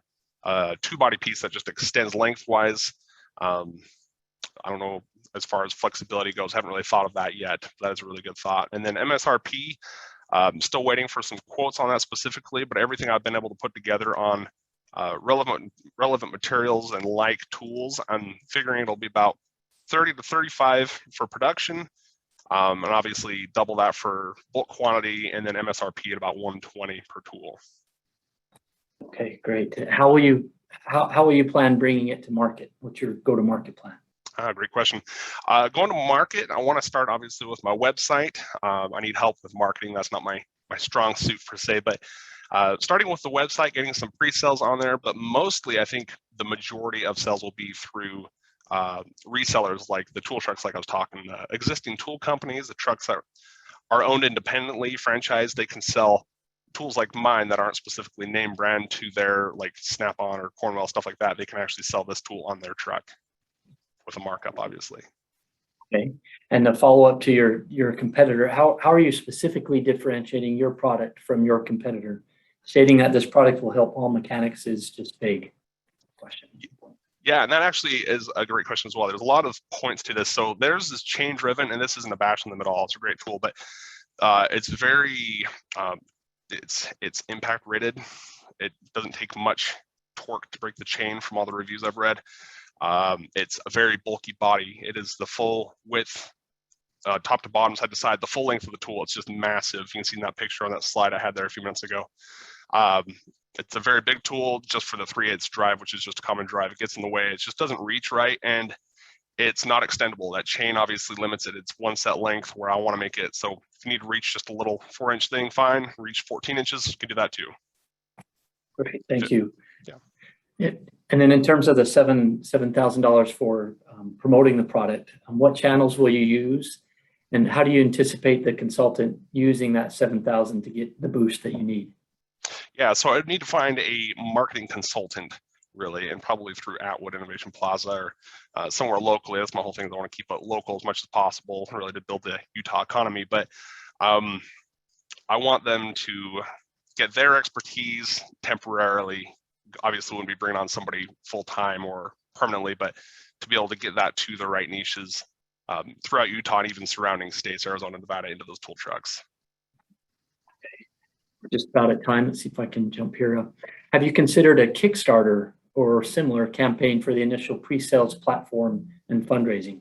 2-body piece that just extends lengthwise. I don't know as far as flexibility goes, haven't really thought of that yet. That is a really good thought. And then MSRP, I'm still waiting for some quotes on that specifically, but everything I've been able to put together on relevant materials and like tools, I'm figuring it'll be about 30 to 35 for production, and obviously double that for bulk quantity, and then MSRP at about 120 per tool. Okay, great. How will you plan bringing it to market? What's your go-to-market plan? Great question. Going to market, I want to start obviously with my website. I need help with marketing. That's not my strong suit per se, but starting with the website, getting some pre-sales on there, but mostly I think the majority of sales will be through resellers like the tool trucks, like I was talking, existing tool companies, the trucks that are owned independently, franchised. They can sell tools like mine that aren't specifically name brand to their like Snap-on or Cornwell, stuff like that. They can actually sell this tool on their truck with a markup, obviously. Okay, and the follow-up to your competitor, how are you specifically differentiating your product from your competitor? Stating that this product will help all mechanics is just vague question. Yeah, and that actually is a great question as well. There's a lot of points to this. So there's this chain driven, and this isn't a bash in the middle. It's a great tool, but it's very, it's impact rated. It doesn't take much torque to break the chain from all the reviews I've read. It's a very bulky body. It is the full width, top to bottom, side to side, the full length of the tool. It's just massive. You can see in that picture on that slide I had there a few minutes ago. It's a very big tool just for the 3/8 drive, which is just a common drive. It gets in the way. It just doesn't reach right, and it's not extendable. That chain obviously limits it. It's one set length where I want to make it. So if you need to reach just a little 4-inch thing, fine. Reach 14 inches, you can do that too. Great, thank you. Yeah. And then in terms of the $7,000 for promoting the product, what channels will you use? And how do you anticipate the consultant using that $7,000 to get the boost that you need? Yeah, so I'd need to find a marketing consultant, really, and probably through Atwood Innovation Plaza or somewhere locally. That's my whole thing. I want to keep it local as much as possible, really, to build the Utah economy. But I want them to get their expertise temporarily. Obviously, wouldn't be bringing on somebody full-time or permanently, but to be able to get that to the right niches throughout Utah and even surrounding states, Arizona, Nevada, into those tool trucks. We're just about at time. Let's see if I can jump here. Have you considered a Kickstarter or similar campaign for the initial pre-sales platform and fundraising?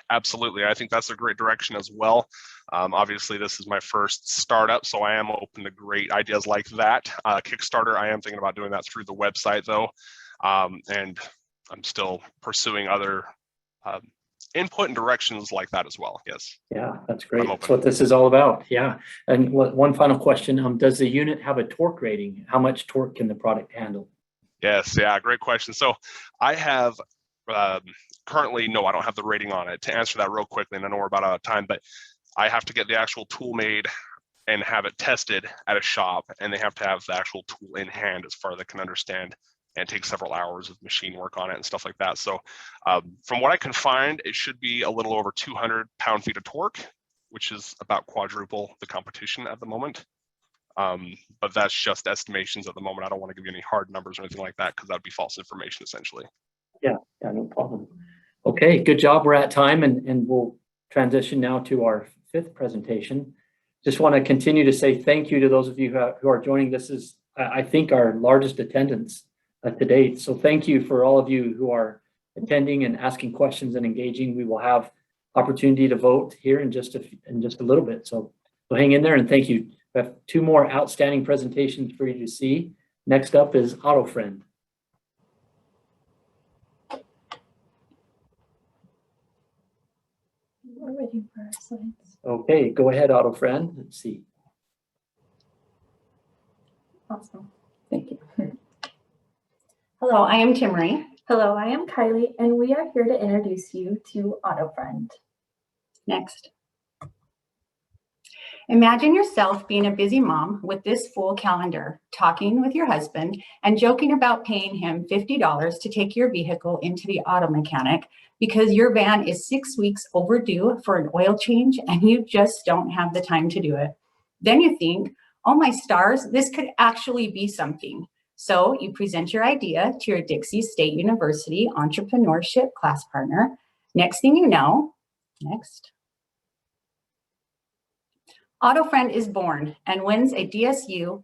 Absolutely. I think that's a great direction as well. Obviously, this is my first startup, so I am open to great ideas like that. Kickstarter, I am thinking about doing that through the website, though. And I'm still pursuing other input and directions like that as well. Yes. Yeah, that's great. That's what this is all about. Yeah. And one final question. Does the unit have a torque rating? How much torque can the product handle? Yes. Yeah. Great question. So I have currently, no, I don't have the rating on it. To answer that real quickly, and I know we're about out of time, but I have to get the actual tool made and have it tested at a shop, and they have to have the actual tool in hand as far as I can understand, and take several hours of machine work on it and stuff like that. So from what I can find, it should be a little over 200 pound-feet of torque, which is about quadruple the competition at the moment. But that's just estimations at the moment. I don't want to give you any hard numbers or anything like that, because that would be false information essentially. Yeah, no problem. Okay, good job. We're at time, and we'll transition now to our 5th presentation. Just want to continue to say thank you to those of you who are joining. This is, I think, our largest attendance to date. So thank you for all of you who are attending and asking questions and engaging. We will have opportunity to vote here in just a little bit. So hang in there and thank you. We have 2 more outstanding presentations for you to see. Next up is AutoFriend. We're waiting for our slides. Okay, go ahead, AutoFriend. Let's see. Awesome. Thank you. Hello, I am Timmery. Hello, I am Kylie, and we are here to introduce you to AutoFriend. Next. Imagine yourself being a busy mom with this full calendar, talking with your husband and joking about paying him $50 to take your vehicle into the auto mechanic because your van is 6 weeks overdue for an oil change and you just don't have the time to do it. Then you think, oh my stars, this could actually be something. So you present your idea to your Dixie State University entrepreneurship class partner. Next thing you know, next. AutoFriend is born and wins a DSU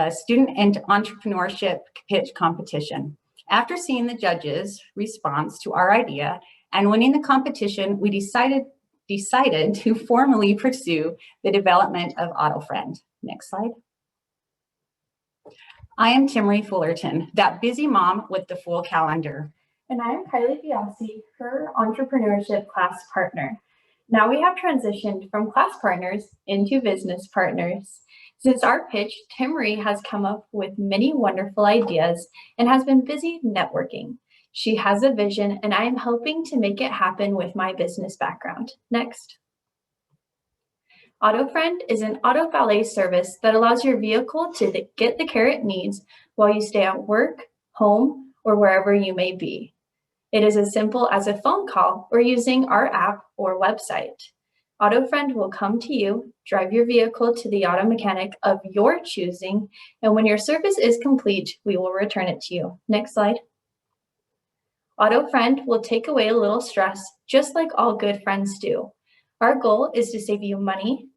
student and entrepreneurship pitch competition. After seeing the judges' response to our idea and winning the competition, we decided to formally pursue the development of AutoFriend. Next slide. I am Timmery Fullerton, that busy mom with the full calendar. And I am Kylie Biasi, her entrepreneurship class partner. Now we have transitioned from class partners into business partners. Since our pitch, Timmery has come up with many wonderful ideas and has been busy networking. She has a vision and I am helping to make it happen with my business background. Next. AutoFriend is an auto valet service that allows your vehicle to get the care it needs while you stay at work, home, or wherever you may be. It is as simple as a phone call or using our app or website. AutoFriend will come to you, drive your vehicle to the auto mechanic of your choosing, and when your service is complete, we will return it to you. Next slide. AutoFriend will take away a little stress, just like all good friends do. Our goal is to save you money,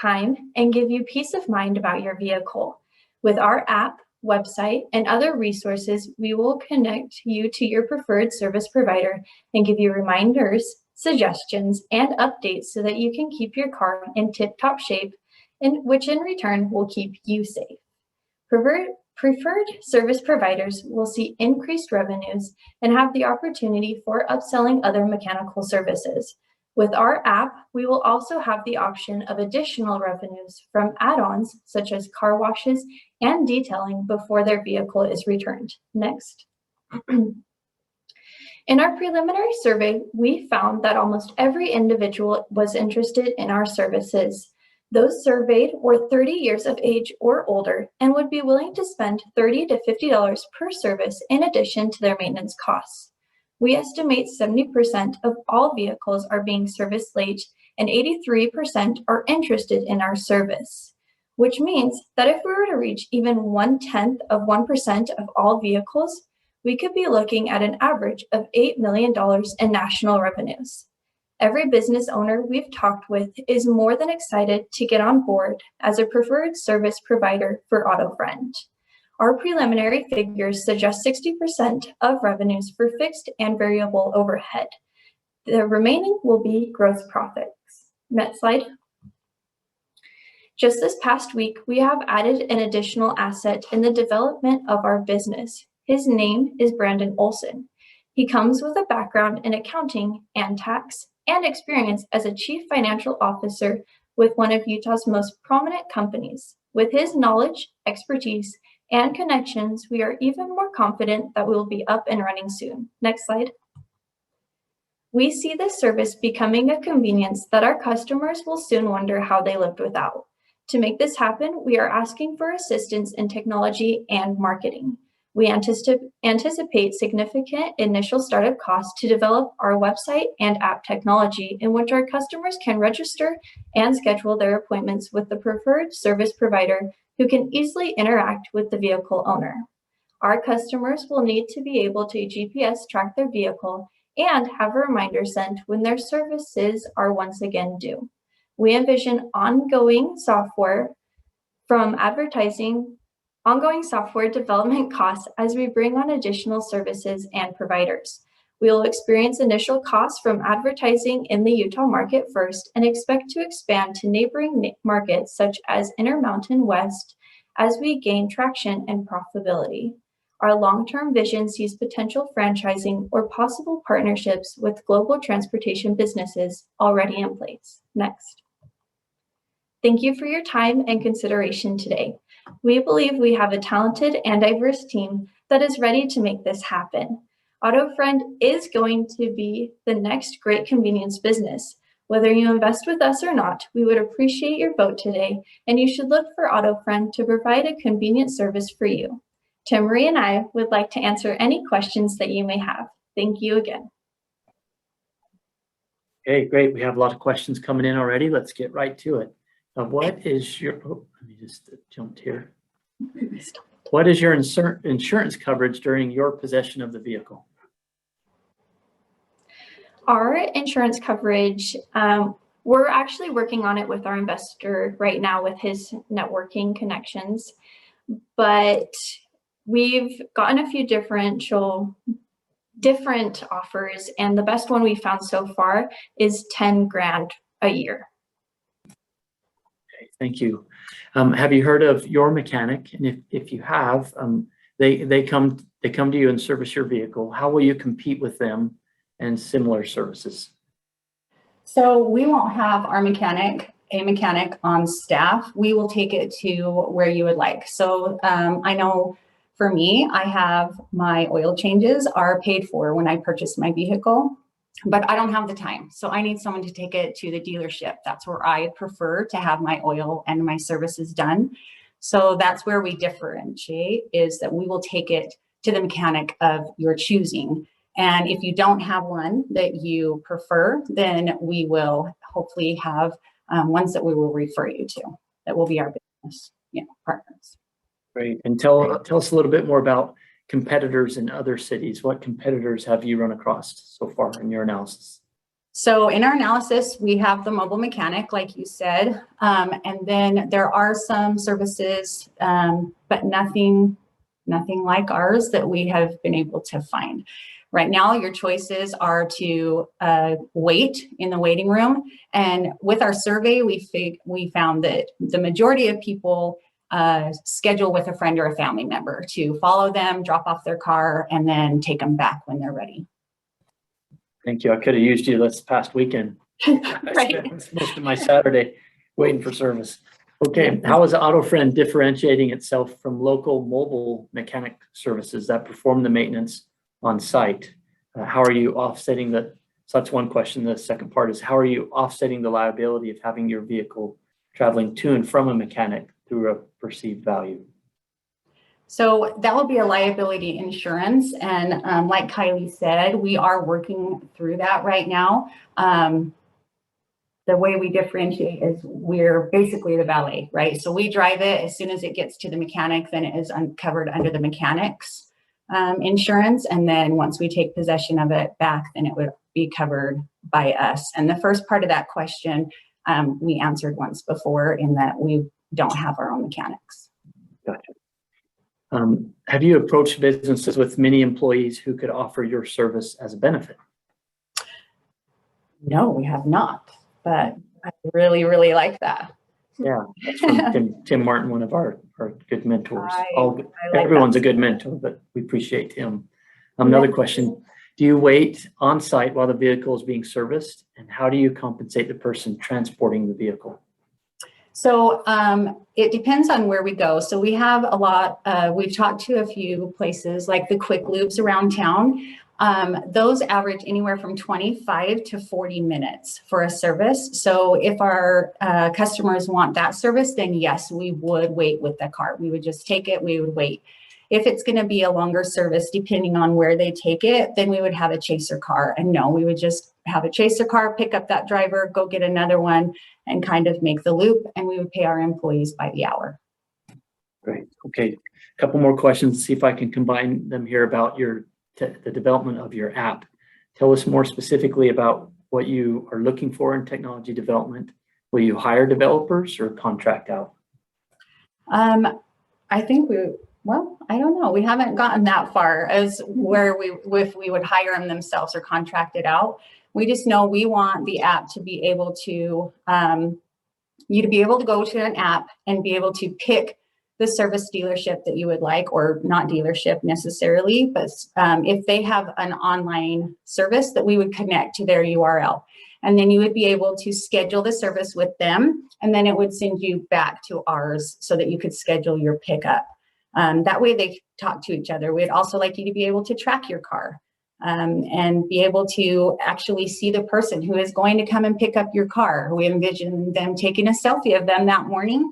time, and give you peace of mind about your vehicle. With our app, website, and other resources, we will connect you to your preferred service provider and give you reminders, suggestions, and updates so that you can keep your car in tip-top shape, which in return will keep you safe. Preferred service providers will see increased revenues and have the opportunity for upselling other mechanical services. With our app, we will also have the option of additional revenues from add-ons such as car washes and detailing before their vehicle is returned. Next. In our preliminary survey, we found that almost every individual was interested in our services. Those surveyed were 30 years of age or older and would be willing to spend $30 to $50 per service in addition to their maintenance costs. We estimate 70% of all vehicles are being serviced late and 83% are interested in our service, which means that if we were to reach even 0.1% of all vehicles, we could be looking at an average of $8 million in national revenues. Every business owner we've talked with is more than excited to get on board as a preferred service provider for AutoFriend. Our preliminary figures suggest 60% of revenues for fixed and variable overhead. The remaining will be gross profits. Next slide. Just this past week, we have added an additional asset in the development of our business. His name is Brandon Olson. He comes with a background in accounting and tax and experience as a chief financial officer with one of Utah's most prominent companies. With his knowledge, expertise, and connections, we are even more confident that we will be up and running soon. Next slide. We see this service becoming a convenience that our customers will soon wonder how they lived without. To make this happen, we are asking for assistance in technology and marketing. We anticipate significant initial startup costs to develop our website and app technology in which our customers can register and schedule their appointments with the preferred service provider who can easily interact with the vehicle owner. Our customers will need to be able to GPS track their vehicle and have a reminder sent when their services are once again due. We envision ongoing software development costs as we bring on additional services and providers. We will experience initial costs from advertising in the Utah market first and expect to expand to neighboring markets such as Intermountain West as we gain traction and profitability. Our long-term vision sees potential franchising or possible partnerships with global transportation businesses already in place. Next. Thank you for your time and consideration today. We believe we have a talented and diverse team that is ready to make this happen. AutoFriend is going to be the next great convenience business. Whether you invest with us or not, we would appreciate your vote today, and you should look for AutoFriend to provide a convenient service for you. Tim Marie and I would like to answer any questions that you may have. Thank you again. Okay, great. We have a lot of questions coming in already. Let's get right to it. What is your, oh, let me just jump here. What is your insurance coverage during your possession of the vehicle? Our insurance coverage, we're actually working on it with our investor right now with his networking connections, but we've gotten a few different offers, and the best one we found so far is 10 grand a year. Okay, thank you. Have you heard of Your Mechanic? And if you have, they come to you and service your vehicle. How will you compete with them and similar services? So we won't have a mechanic on staff. We will take it to where you would like. So I know for me, I have my oil changes are paid for when I purchase my vehicle, but I don't have the time. So I need someone to take it to the dealership. That's where I prefer to have my oil and my services done. So that's where we differentiate, is that we will take it to the mechanic of your choosing. And if you don't have one that you prefer, then we will hopefully have ones that we will refer you to. That will be our business partners. Great. And tell us a little bit more about competitors in other cities. What competitors have you run across so far in your analysis? So in our analysis, we have the mobile mechanic, like you said, and then there are some services, but nothing like ours that we have been able to find. Right now, your choices are to wait in the waiting room. And with our survey, we found that the majority of people schedule with a friend or a family member to follow them, drop off their car, and then take them back when they're ready. Thank you. I could have used you this past weekend. Right. I spent most of my Saturday waiting for service. Okay, how is AutoFriend differentiating itself from local mobile mechanic services that perform the maintenance on site? How are you offsetting so that's one question. The second part is, how are you offsetting the liability of having your vehicle traveling to and from a mechanic through a perceived value? So that will be a liability insurance. And like Kylie said, we are working through that right now. The way we differentiate is we're basically the valet, right? So we drive it. As soon as it gets to the mechanic, then it is covered under the mechanic's insurance. And then once we take possession of it back, then it would be covered by us. And the first part of that question we answered once before, in that we don't have our own mechanics. Gotcha. Have you approached businesses with many employees who could offer your service as a benefit? No, we have not, but I really, really like that. Yeah, that's from Tim Martin, one of our good mentors. I like Everyone's that. a good mentor, but we appreciate him. Another question, do you wait on site while the vehicle is being serviced? And how do you compensate the person transporting the vehicle? So it depends on where we go. So we have a lot, we've talked to a few places like the Quick Lubes around town. Those average anywhere from 25 to 40 minutes for a service. So if our customers want that service, then yes, we would wait with the car. We would just take it, we would wait. If it's going to be a longer service, depending on where they take it, then we would have a chaser car. And no, we would just have a chaser car, pick up that driver, go get another one, and kind of make the loop. And we would pay our employees by the hour. Great. Okay. A couple more questions. See if I can combine them here about the development of your app. Tell us more specifically about what you are looking for in technology development. Will you hire developers or contract out? I think Well, I don't know. We haven't gotten that far as where if we would hire them themselves or contract it out. We just know we want the app to be able to, you to be able to go to an app and be able to pick the service dealership that you would like, or not dealership necessarily, but if they have an online service, that we would connect to their URL. And then you would be able to schedule the service with them, and then it would send you back to ours so that you could schedule your pickup. That way they talk to each other. We'd also like you to be able to track your car and be able to actually see the person who is going to come and pick up your car. We envision them taking a selfie of them that morning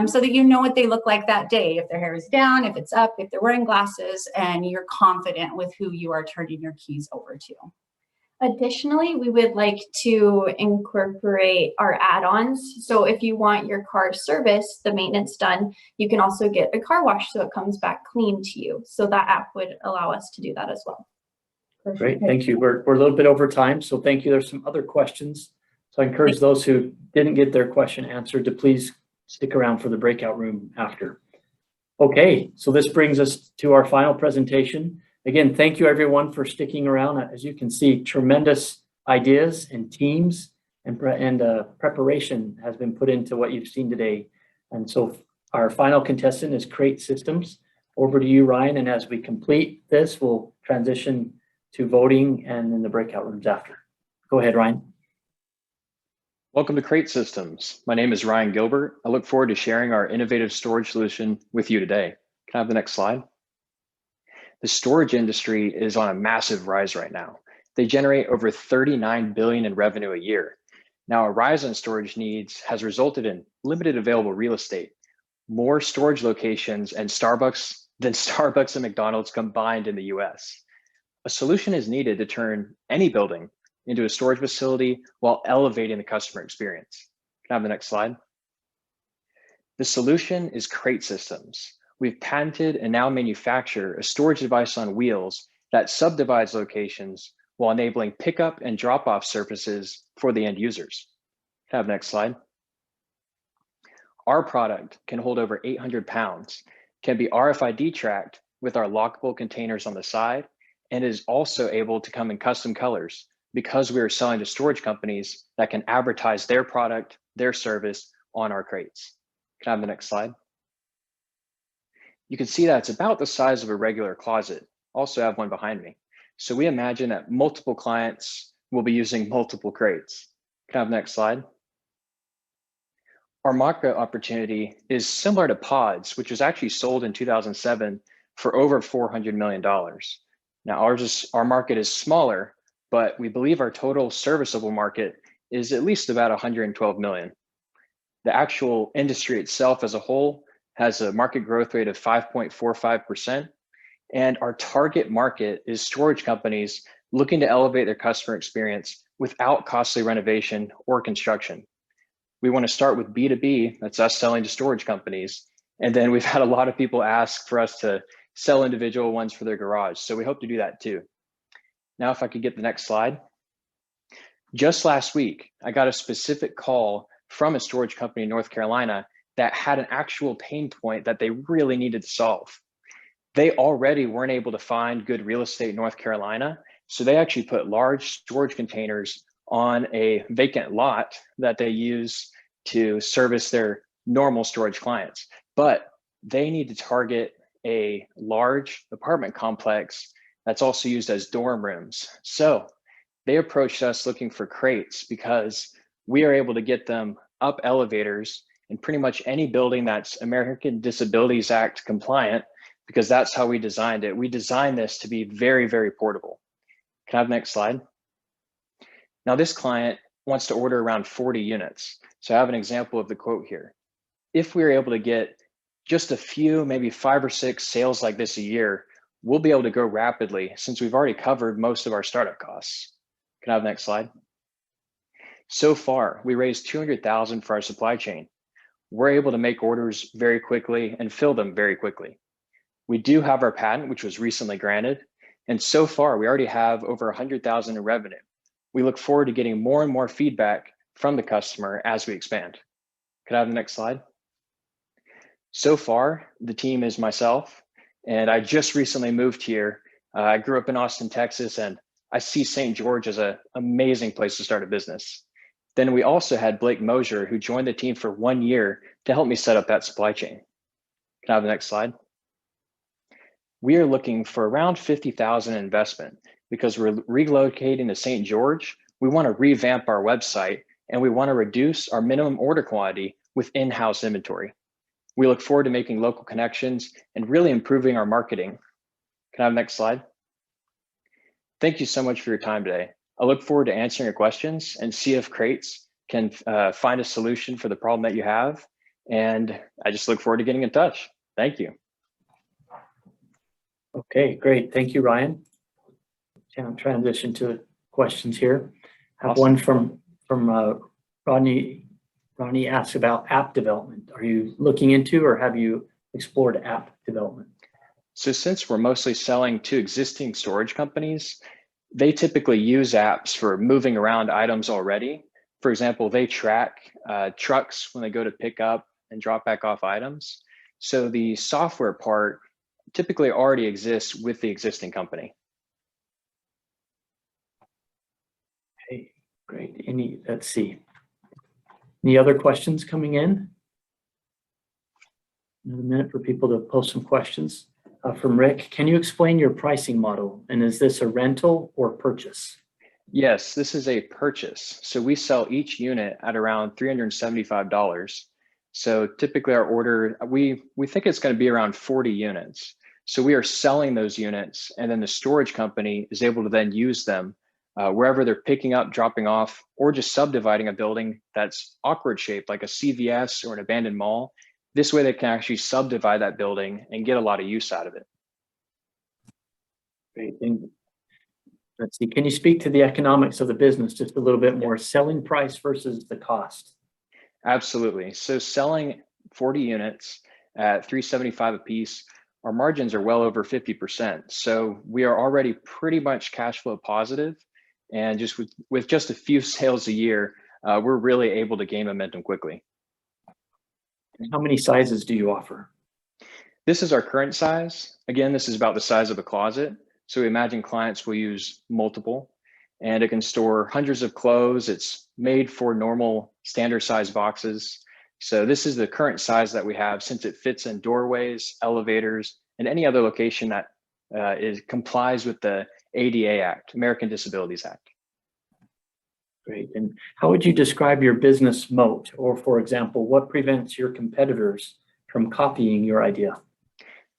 so that you know what they look like that day, if their hair is down, if it's up, if they're wearing glasses, and you're confident with who you are turning your keys over to. Additionally, we would like to incorporate our add-ons. So if you want your car service, the maintenance done, you can also get a car wash so it comes back clean to you. So that app would allow us to do that as well. Great, thank you. We're a little bit over time, so thank you. There's some other questions. So I encourage those who didn't get their question answered to please stick around for the breakout room after. Okay, so this brings us to our final presentation. Again, thank you everyone for sticking around. As you can see, tremendous ideas and teams and preparation has been put into what you've seen today. And so our final contestant is Crate Systems. Over to you, Ryan. And as we complete this, we'll transition to voting and in the breakout rooms after. Go ahead, Ryan. Welcome to Crate Systems. My name is Ryan Gilbert. I look forward to sharing our innovative storage solution with you today. Can I have the next slide? The storage industry is on a massive rise right now. They generate over $39 billion in revenue a year. Now, a rise in storage needs has resulted in limited available real estate, more storage locations and Starbucks than Starbucks and McDonald's combined in the US. A solution is needed to turn any building into a storage facility while elevating the customer experience. Can I have the next slide? The solution is Crate Systems. We've patented and now manufacture a storage device on wheels that subdivides locations while enabling pickup and drop-off services for the end users. Can I have the next slide? Our product can hold over 800 pounds, can be RFID tracked with our lockable containers on the side, and is also able to come in custom colors because we are selling to storage companies that can advertise their product, their service on our crates. Can I have the next slide? You can see that it's about the size of a regular closet. Also have one behind me. So we imagine that multiple clients will be using multiple crates. Can I have the next slide? Our market opportunity is similar to Pods, which was actually sold in 2007 for over $400 million. Now our market is smaller, but we believe our total serviceable market is at least about 112 million. The actual industry itself as a whole has a market growth rate of 5.45%. And our target market is storage companies looking to elevate their customer experience without costly renovation or construction. We want to start with B2B, that's us selling to storage companies. And then we've had a lot of people ask for us to sell individual ones for their garage. So we hope to do that too. Now, if I could get the next slide. Just last week, I got a specific call from a storage company in North Carolina that had an actual pain point that they really needed to solve. They already weren't able to find good real estate in North Carolina. So they actually put large storage containers on a vacant lot that they use to service their normal storage clients. But they need to target a large apartment complex that's also used as dorm rooms. So they approached us looking for crates because we are able to get them up elevators in pretty much any building that's American Disabilities Act compliant, because that's how we designed it. We designed this to be very, very portable. Can I have the next slide? Now this client wants to order around 40 units. So I have an example of the quote here. If we were able to get just a few, maybe 5 or 6 sales like this a year, we'll be able to grow rapidly since we've already covered most of our startup costs. Can I have the next slide? So far, we raised $200,000 for our supply chain. We're able to make orders very quickly and fill them very quickly. We do have our patent, which was recently granted. And so far, we already have over 100,000 in revenue. We look forward to getting more and more feedback from the customer as we expand. Could I have the next slide? So far, the team is myself, And I just recently moved here. I grew up in Austin, Texas, and I see St. George as an amazing place to start a business. Then we also had Blake Mosier, who joined the team for 1 year to help me set up that supply chain. Can I have the next slide? We are looking for around 50,000 investment because we're relocating to St. George. We want to revamp our website and we want to reduce our minimum order quantity with in-house inventory. We look forward to making local connections and really improving our marketing. Can I have the next slide? Thank you so much for your time today. I look forward to answering your questions and see if Crates can find a solution for the problem that you have. And I just look forward to getting in touch. Thank you. Okay, great. Thank you, Ryan. Can transition to questions here. I have one from Rodney. Rodney asks about app development. Are you looking into or have you explored app development? So since we're mostly selling to existing storage companies, they typically use apps for moving around items already. For example, they track trucks when they go to pick up and drop back off items. So the software part typically already exists with the existing company. Okay, great. Let's see. Any other questions coming in? Another minute for people to post some questions. From Rick, can you explain your pricing model? And is this a rental or purchase? Yes, this is a purchase. So we sell each unit at around $375. So typically our order, we think it's going to be around 40 units. So we are selling those units and then the storage company is able to then use them wherever they're picking up, dropping off, or just subdividing a building that's awkward shaped like a CVS or an abandoned mall. This way they can actually subdivide that building and get a lot of use out of it. Great. And let's see, can you speak to the economics of the business just a little bit more? Selling price versus the cost? Absolutely. So selling 40 units at $375 a piece, our margins are well over 50%. So we are already pretty much cash flow positive. And just with just a few sales a year, we're really able to gain momentum quickly. How many sizes do you offer? This is our current size. Again, this is about the size of a closet. So we imagine clients will use multiple and it can store hundreds of clothes. It's made for normal standard size boxes. So this is the current size that we have since it fits in doorways, elevators, and any other location that complies with the ADA Act, American Disabilities Act. Great. And how would you describe your business moat? Or for example, what prevents your competitors from copying your idea?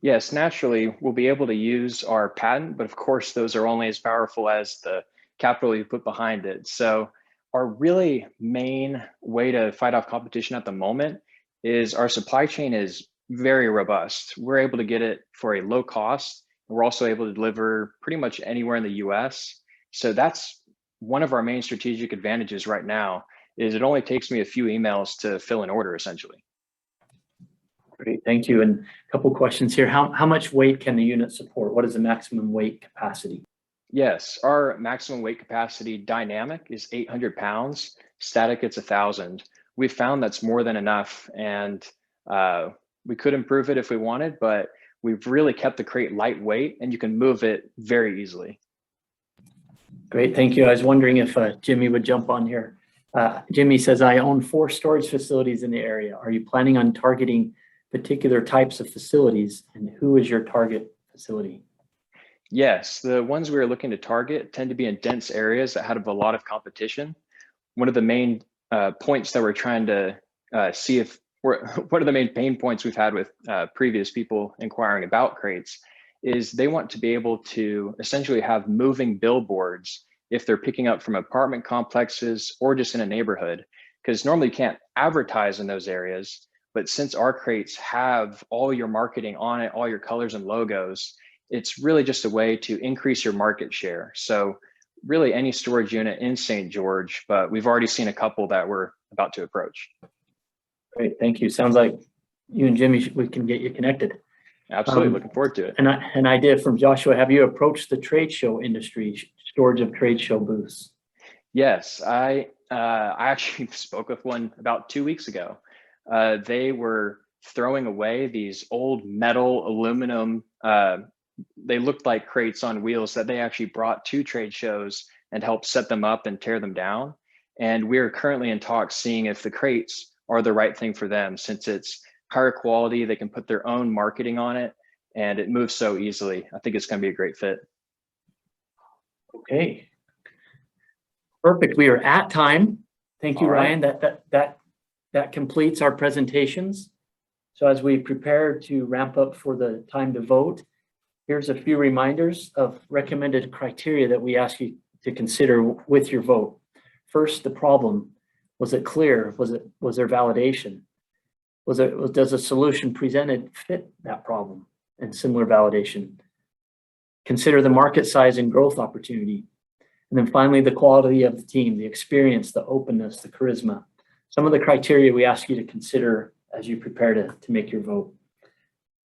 Yes, naturally, we'll be able to use our patent, but of course, those are only as powerful as the capital you put behind it. So our really main way to fight off competition at the moment is our supply chain is very robust. We're able to get it for a low cost. We're also able to deliver pretty much anywhere in the US. So that's one of our main strategic advantages right now is it only takes me a few emails to fill an order essentially. Great, thank you. And a couple of questions here. How much weight can the unit support? What is the maximum weight capacity? Yes, our maximum weight capacity dynamic is 800 pounds. Static, it's 1,000. We found that's more than enough, and we could improve it if we wanted, but we've really kept the crate lightweight, and you can move it very easily. Great, thank you. I was wondering if Jimmy would jump on here. Jimmy says, I own 4 storage facilities in the area. Are you planning on targeting particular types of facilities, and who is your target facility? Yes, the ones we are looking to target tend to be in dense areas that have a lot of competition. One of the main points that we're trying to see if one of the main pain points we've had with previous people inquiring about crates is they want to be able to essentially have moving billboards if they're picking up from apartment complexes or just in a neighborhood, because normally you can't advertise in those areas. But since our crates have all your marketing on it, all your colors and logos, it's really just a way to increase your market share. So really any storage unit in St. George, but we've already seen a couple that we're about to approach. Great, thank you. Sounds like you and Jimmy, we can get you connected. Absolutely, looking forward to it. An idea from Joshua, have you approached the trade show industry, storage of trade show booths? Yes, I actually spoke with one about 2 weeks ago. They were throwing away these old metal, aluminum, they looked like crates on wheels that they actually brought to trade shows and helped set them up and tear them down. And we're currently in talks seeing if the crates are the right thing for them, since it's higher quality, they can put their own marketing on it, and it moves so easily. I think it's going to be a great fit. Okay. Perfect. We are at time. Thank you, All right. Ryan. That completes our presentations. So as we prepare to ramp up for the time to vote, here's a few reminders of recommended criteria that we ask you to consider with your vote. First, the problem. Was it clear? Was there validation? Does a solution presented fit that problem and similar validation? Consider the market size and growth opportunity. And then finally, the quality of the team, the experience, the openness, the charisma. Some of the criteria we ask you to consider as you prepare to make your vote.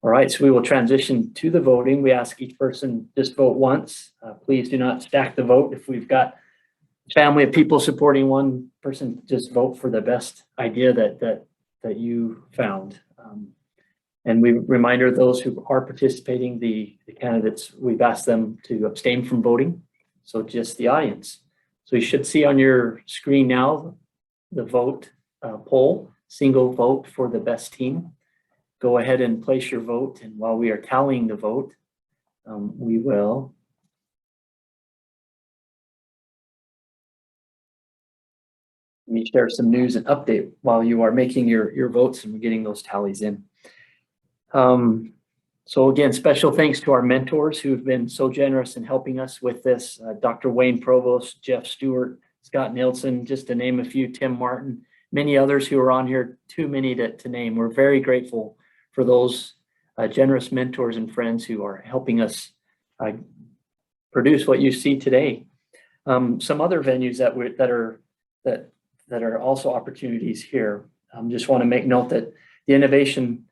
All right, so we will transition to the voting. We ask each person just vote once. Please do not stack the vote. If we've got a family of people supporting one person, just vote for the best idea that you found. And we reminder those who are participating, the candidates, we've asked them to abstain from voting. So just the audience. So you should see on your screen now the vote poll, single vote for the best team. Go ahead and place your vote. And while we are tallying the vote, we will let me share some news and update while you are making your votes and we're getting those tallies in. So again, special thanks to our mentors who've been so generous in helping us with this. Dr. Wayne Provost, Jeff Stewart, Scott Nielsen, just to name a few, Tim Martin, many others who are on here, too many to name. We're very grateful for those generous mentors and friends who are helping us produce what you see today. Some other venues that are also opportunities here. Just want to make note that the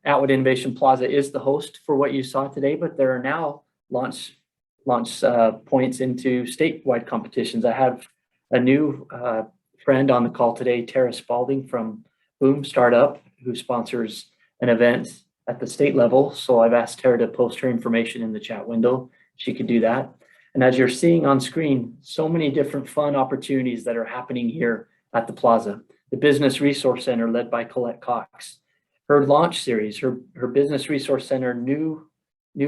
Atwood Innovation Plaza is the host for what you saw today, but there are now launch points into statewide competitions. I have a new friend on the call today, Tara Spalding from Boom Startup, who sponsors an event at the state level. So I've asked Tara to post her information in the chat window. She could do that. And as you're seeing on screen, so many different fun opportunities that are happening here at the Plaza. The Business Resource Center led by Colette Cox. Her launch series, her Business Resource Center new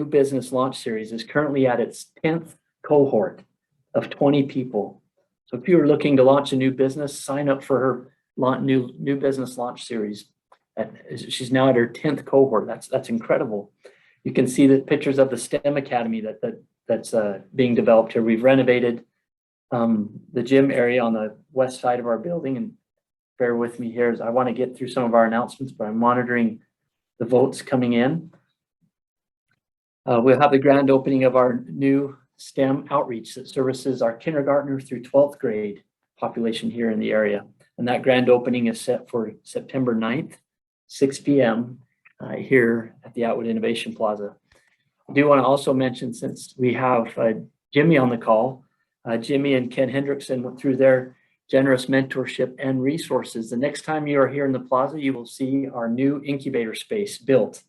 business launch series is currently at its 10th cohort of 20 people. So if you're looking to launch a new business, sign up for her new business launch series. She's now at her 10th cohort. That's incredible. You can see the pictures of the STEM Academy that's being developed here. We've renovated the gym area on the west side of our building, and bear with me here as I want to get through some of our announcements, but I'm monitoring the votes coming in. We'll have the grand opening of our new STEM outreach that services our kindergartner through 12th grade population here in the area. And that grand opening is set for September 9th, 6 p.m. Here at the Atwood Innovation Plaza. I do want to also mention, since we have Jimmy on the call, Jimmy and Ken Hendrickson went through their generous mentorship and resources. The next time you are here in the plaza, you will see our new incubator space built.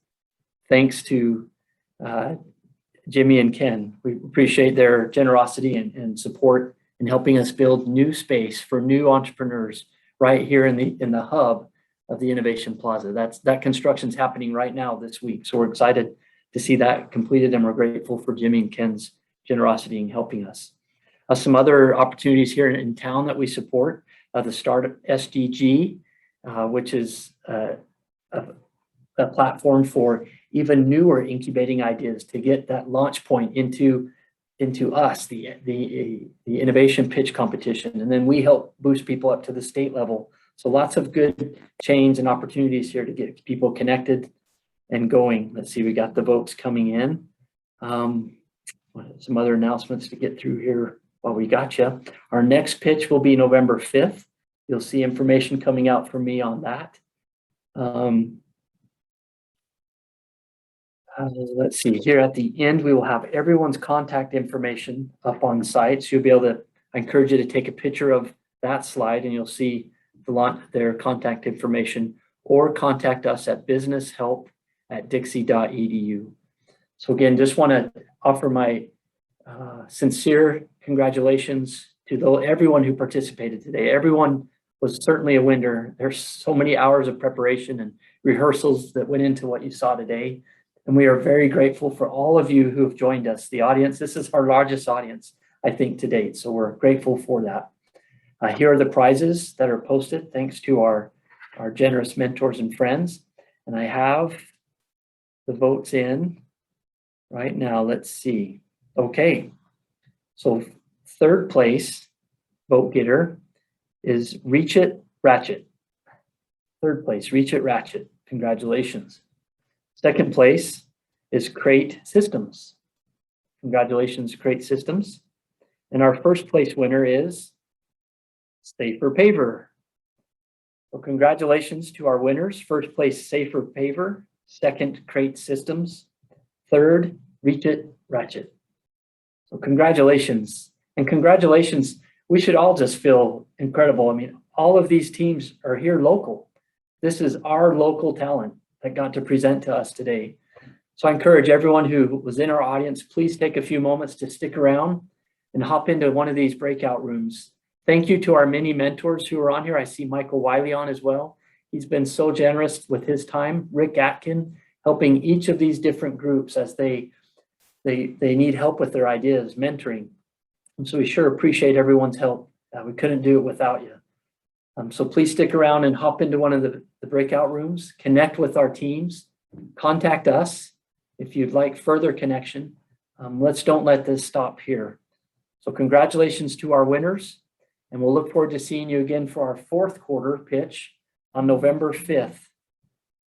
Thanks to Jimmy and Ken. We appreciate their generosity and support in helping us build new space for new entrepreneurs right here in the hub of the Innovation Plaza. That construction's happening right now this week. So we're excited to see that completed, and we're grateful for Jimmy and Ken's generosity in helping us. Some other opportunities here in town that we support, the Startup SDG, which is a platform for even newer incubating ideas to get that launch point into us, the innovation pitch competition. And then we help boost people up to the state level. So lots of good chains and opportunities here to get people connected and going. Let's see, we got the votes coming in. Some other announcements to get through here. Well, we got you. Our next pitch will be November 5th. You'll see information coming out from me on that. Let's see, here at the end, we will have everyone's contact information up on the site. So you'll be able to, I encourage you to take a picture of that slide and you'll see their contact information. or contact us at businesshelp@dixie.edu. So again, just want to offer my sincere congratulations to everyone who participated today. Everyone was certainly a winner. There's so many hours of preparation and rehearsals that went into what you saw today. And we are very grateful for all of you who have joined us, the audience. This is our largest audience, I think, to date. So we're grateful for that. Here are the prizes that are posted thanks to our generous mentors and friends. And I have the votes in right now. Let's see. Okay. So third place vote getter is Reach It Ratchet. Third place, Reach It Ratchet. Congratulations. Second place is Crate Systems. Congratulations, Crate Systems. And our first place winner is Safer Paver. So congratulations to our winners. First place, Safer Paver. Second, Crate Systems. Third, Reach It Ratchet. So congratulations. And congratulations, we should all just feel incredible. I mean, all of these teams are here local. This is our local talent that got to present to us today. So I encourage everyone who was in our audience, please take a few moments to stick around and hop into one of these breakout rooms. Thank you to our many mentors who are on here. I see Michael Wiley on as well. He's been so generous with his time. Rick Atkin, helping each of these different groups as they need help with their ideas, mentoring. And so we sure appreciate everyone's help. We couldn't do it without you. So please stick around and hop into one of the breakout rooms, connect with our teams, contact us if you'd like further connection. Don't let this stop here. So congratulations to our winners, and we'll look forward to seeing you again for our fourth quarter pitch on November 5th.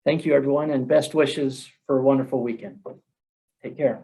Thank you, everyone, and best wishes for a wonderful weekend. Take care.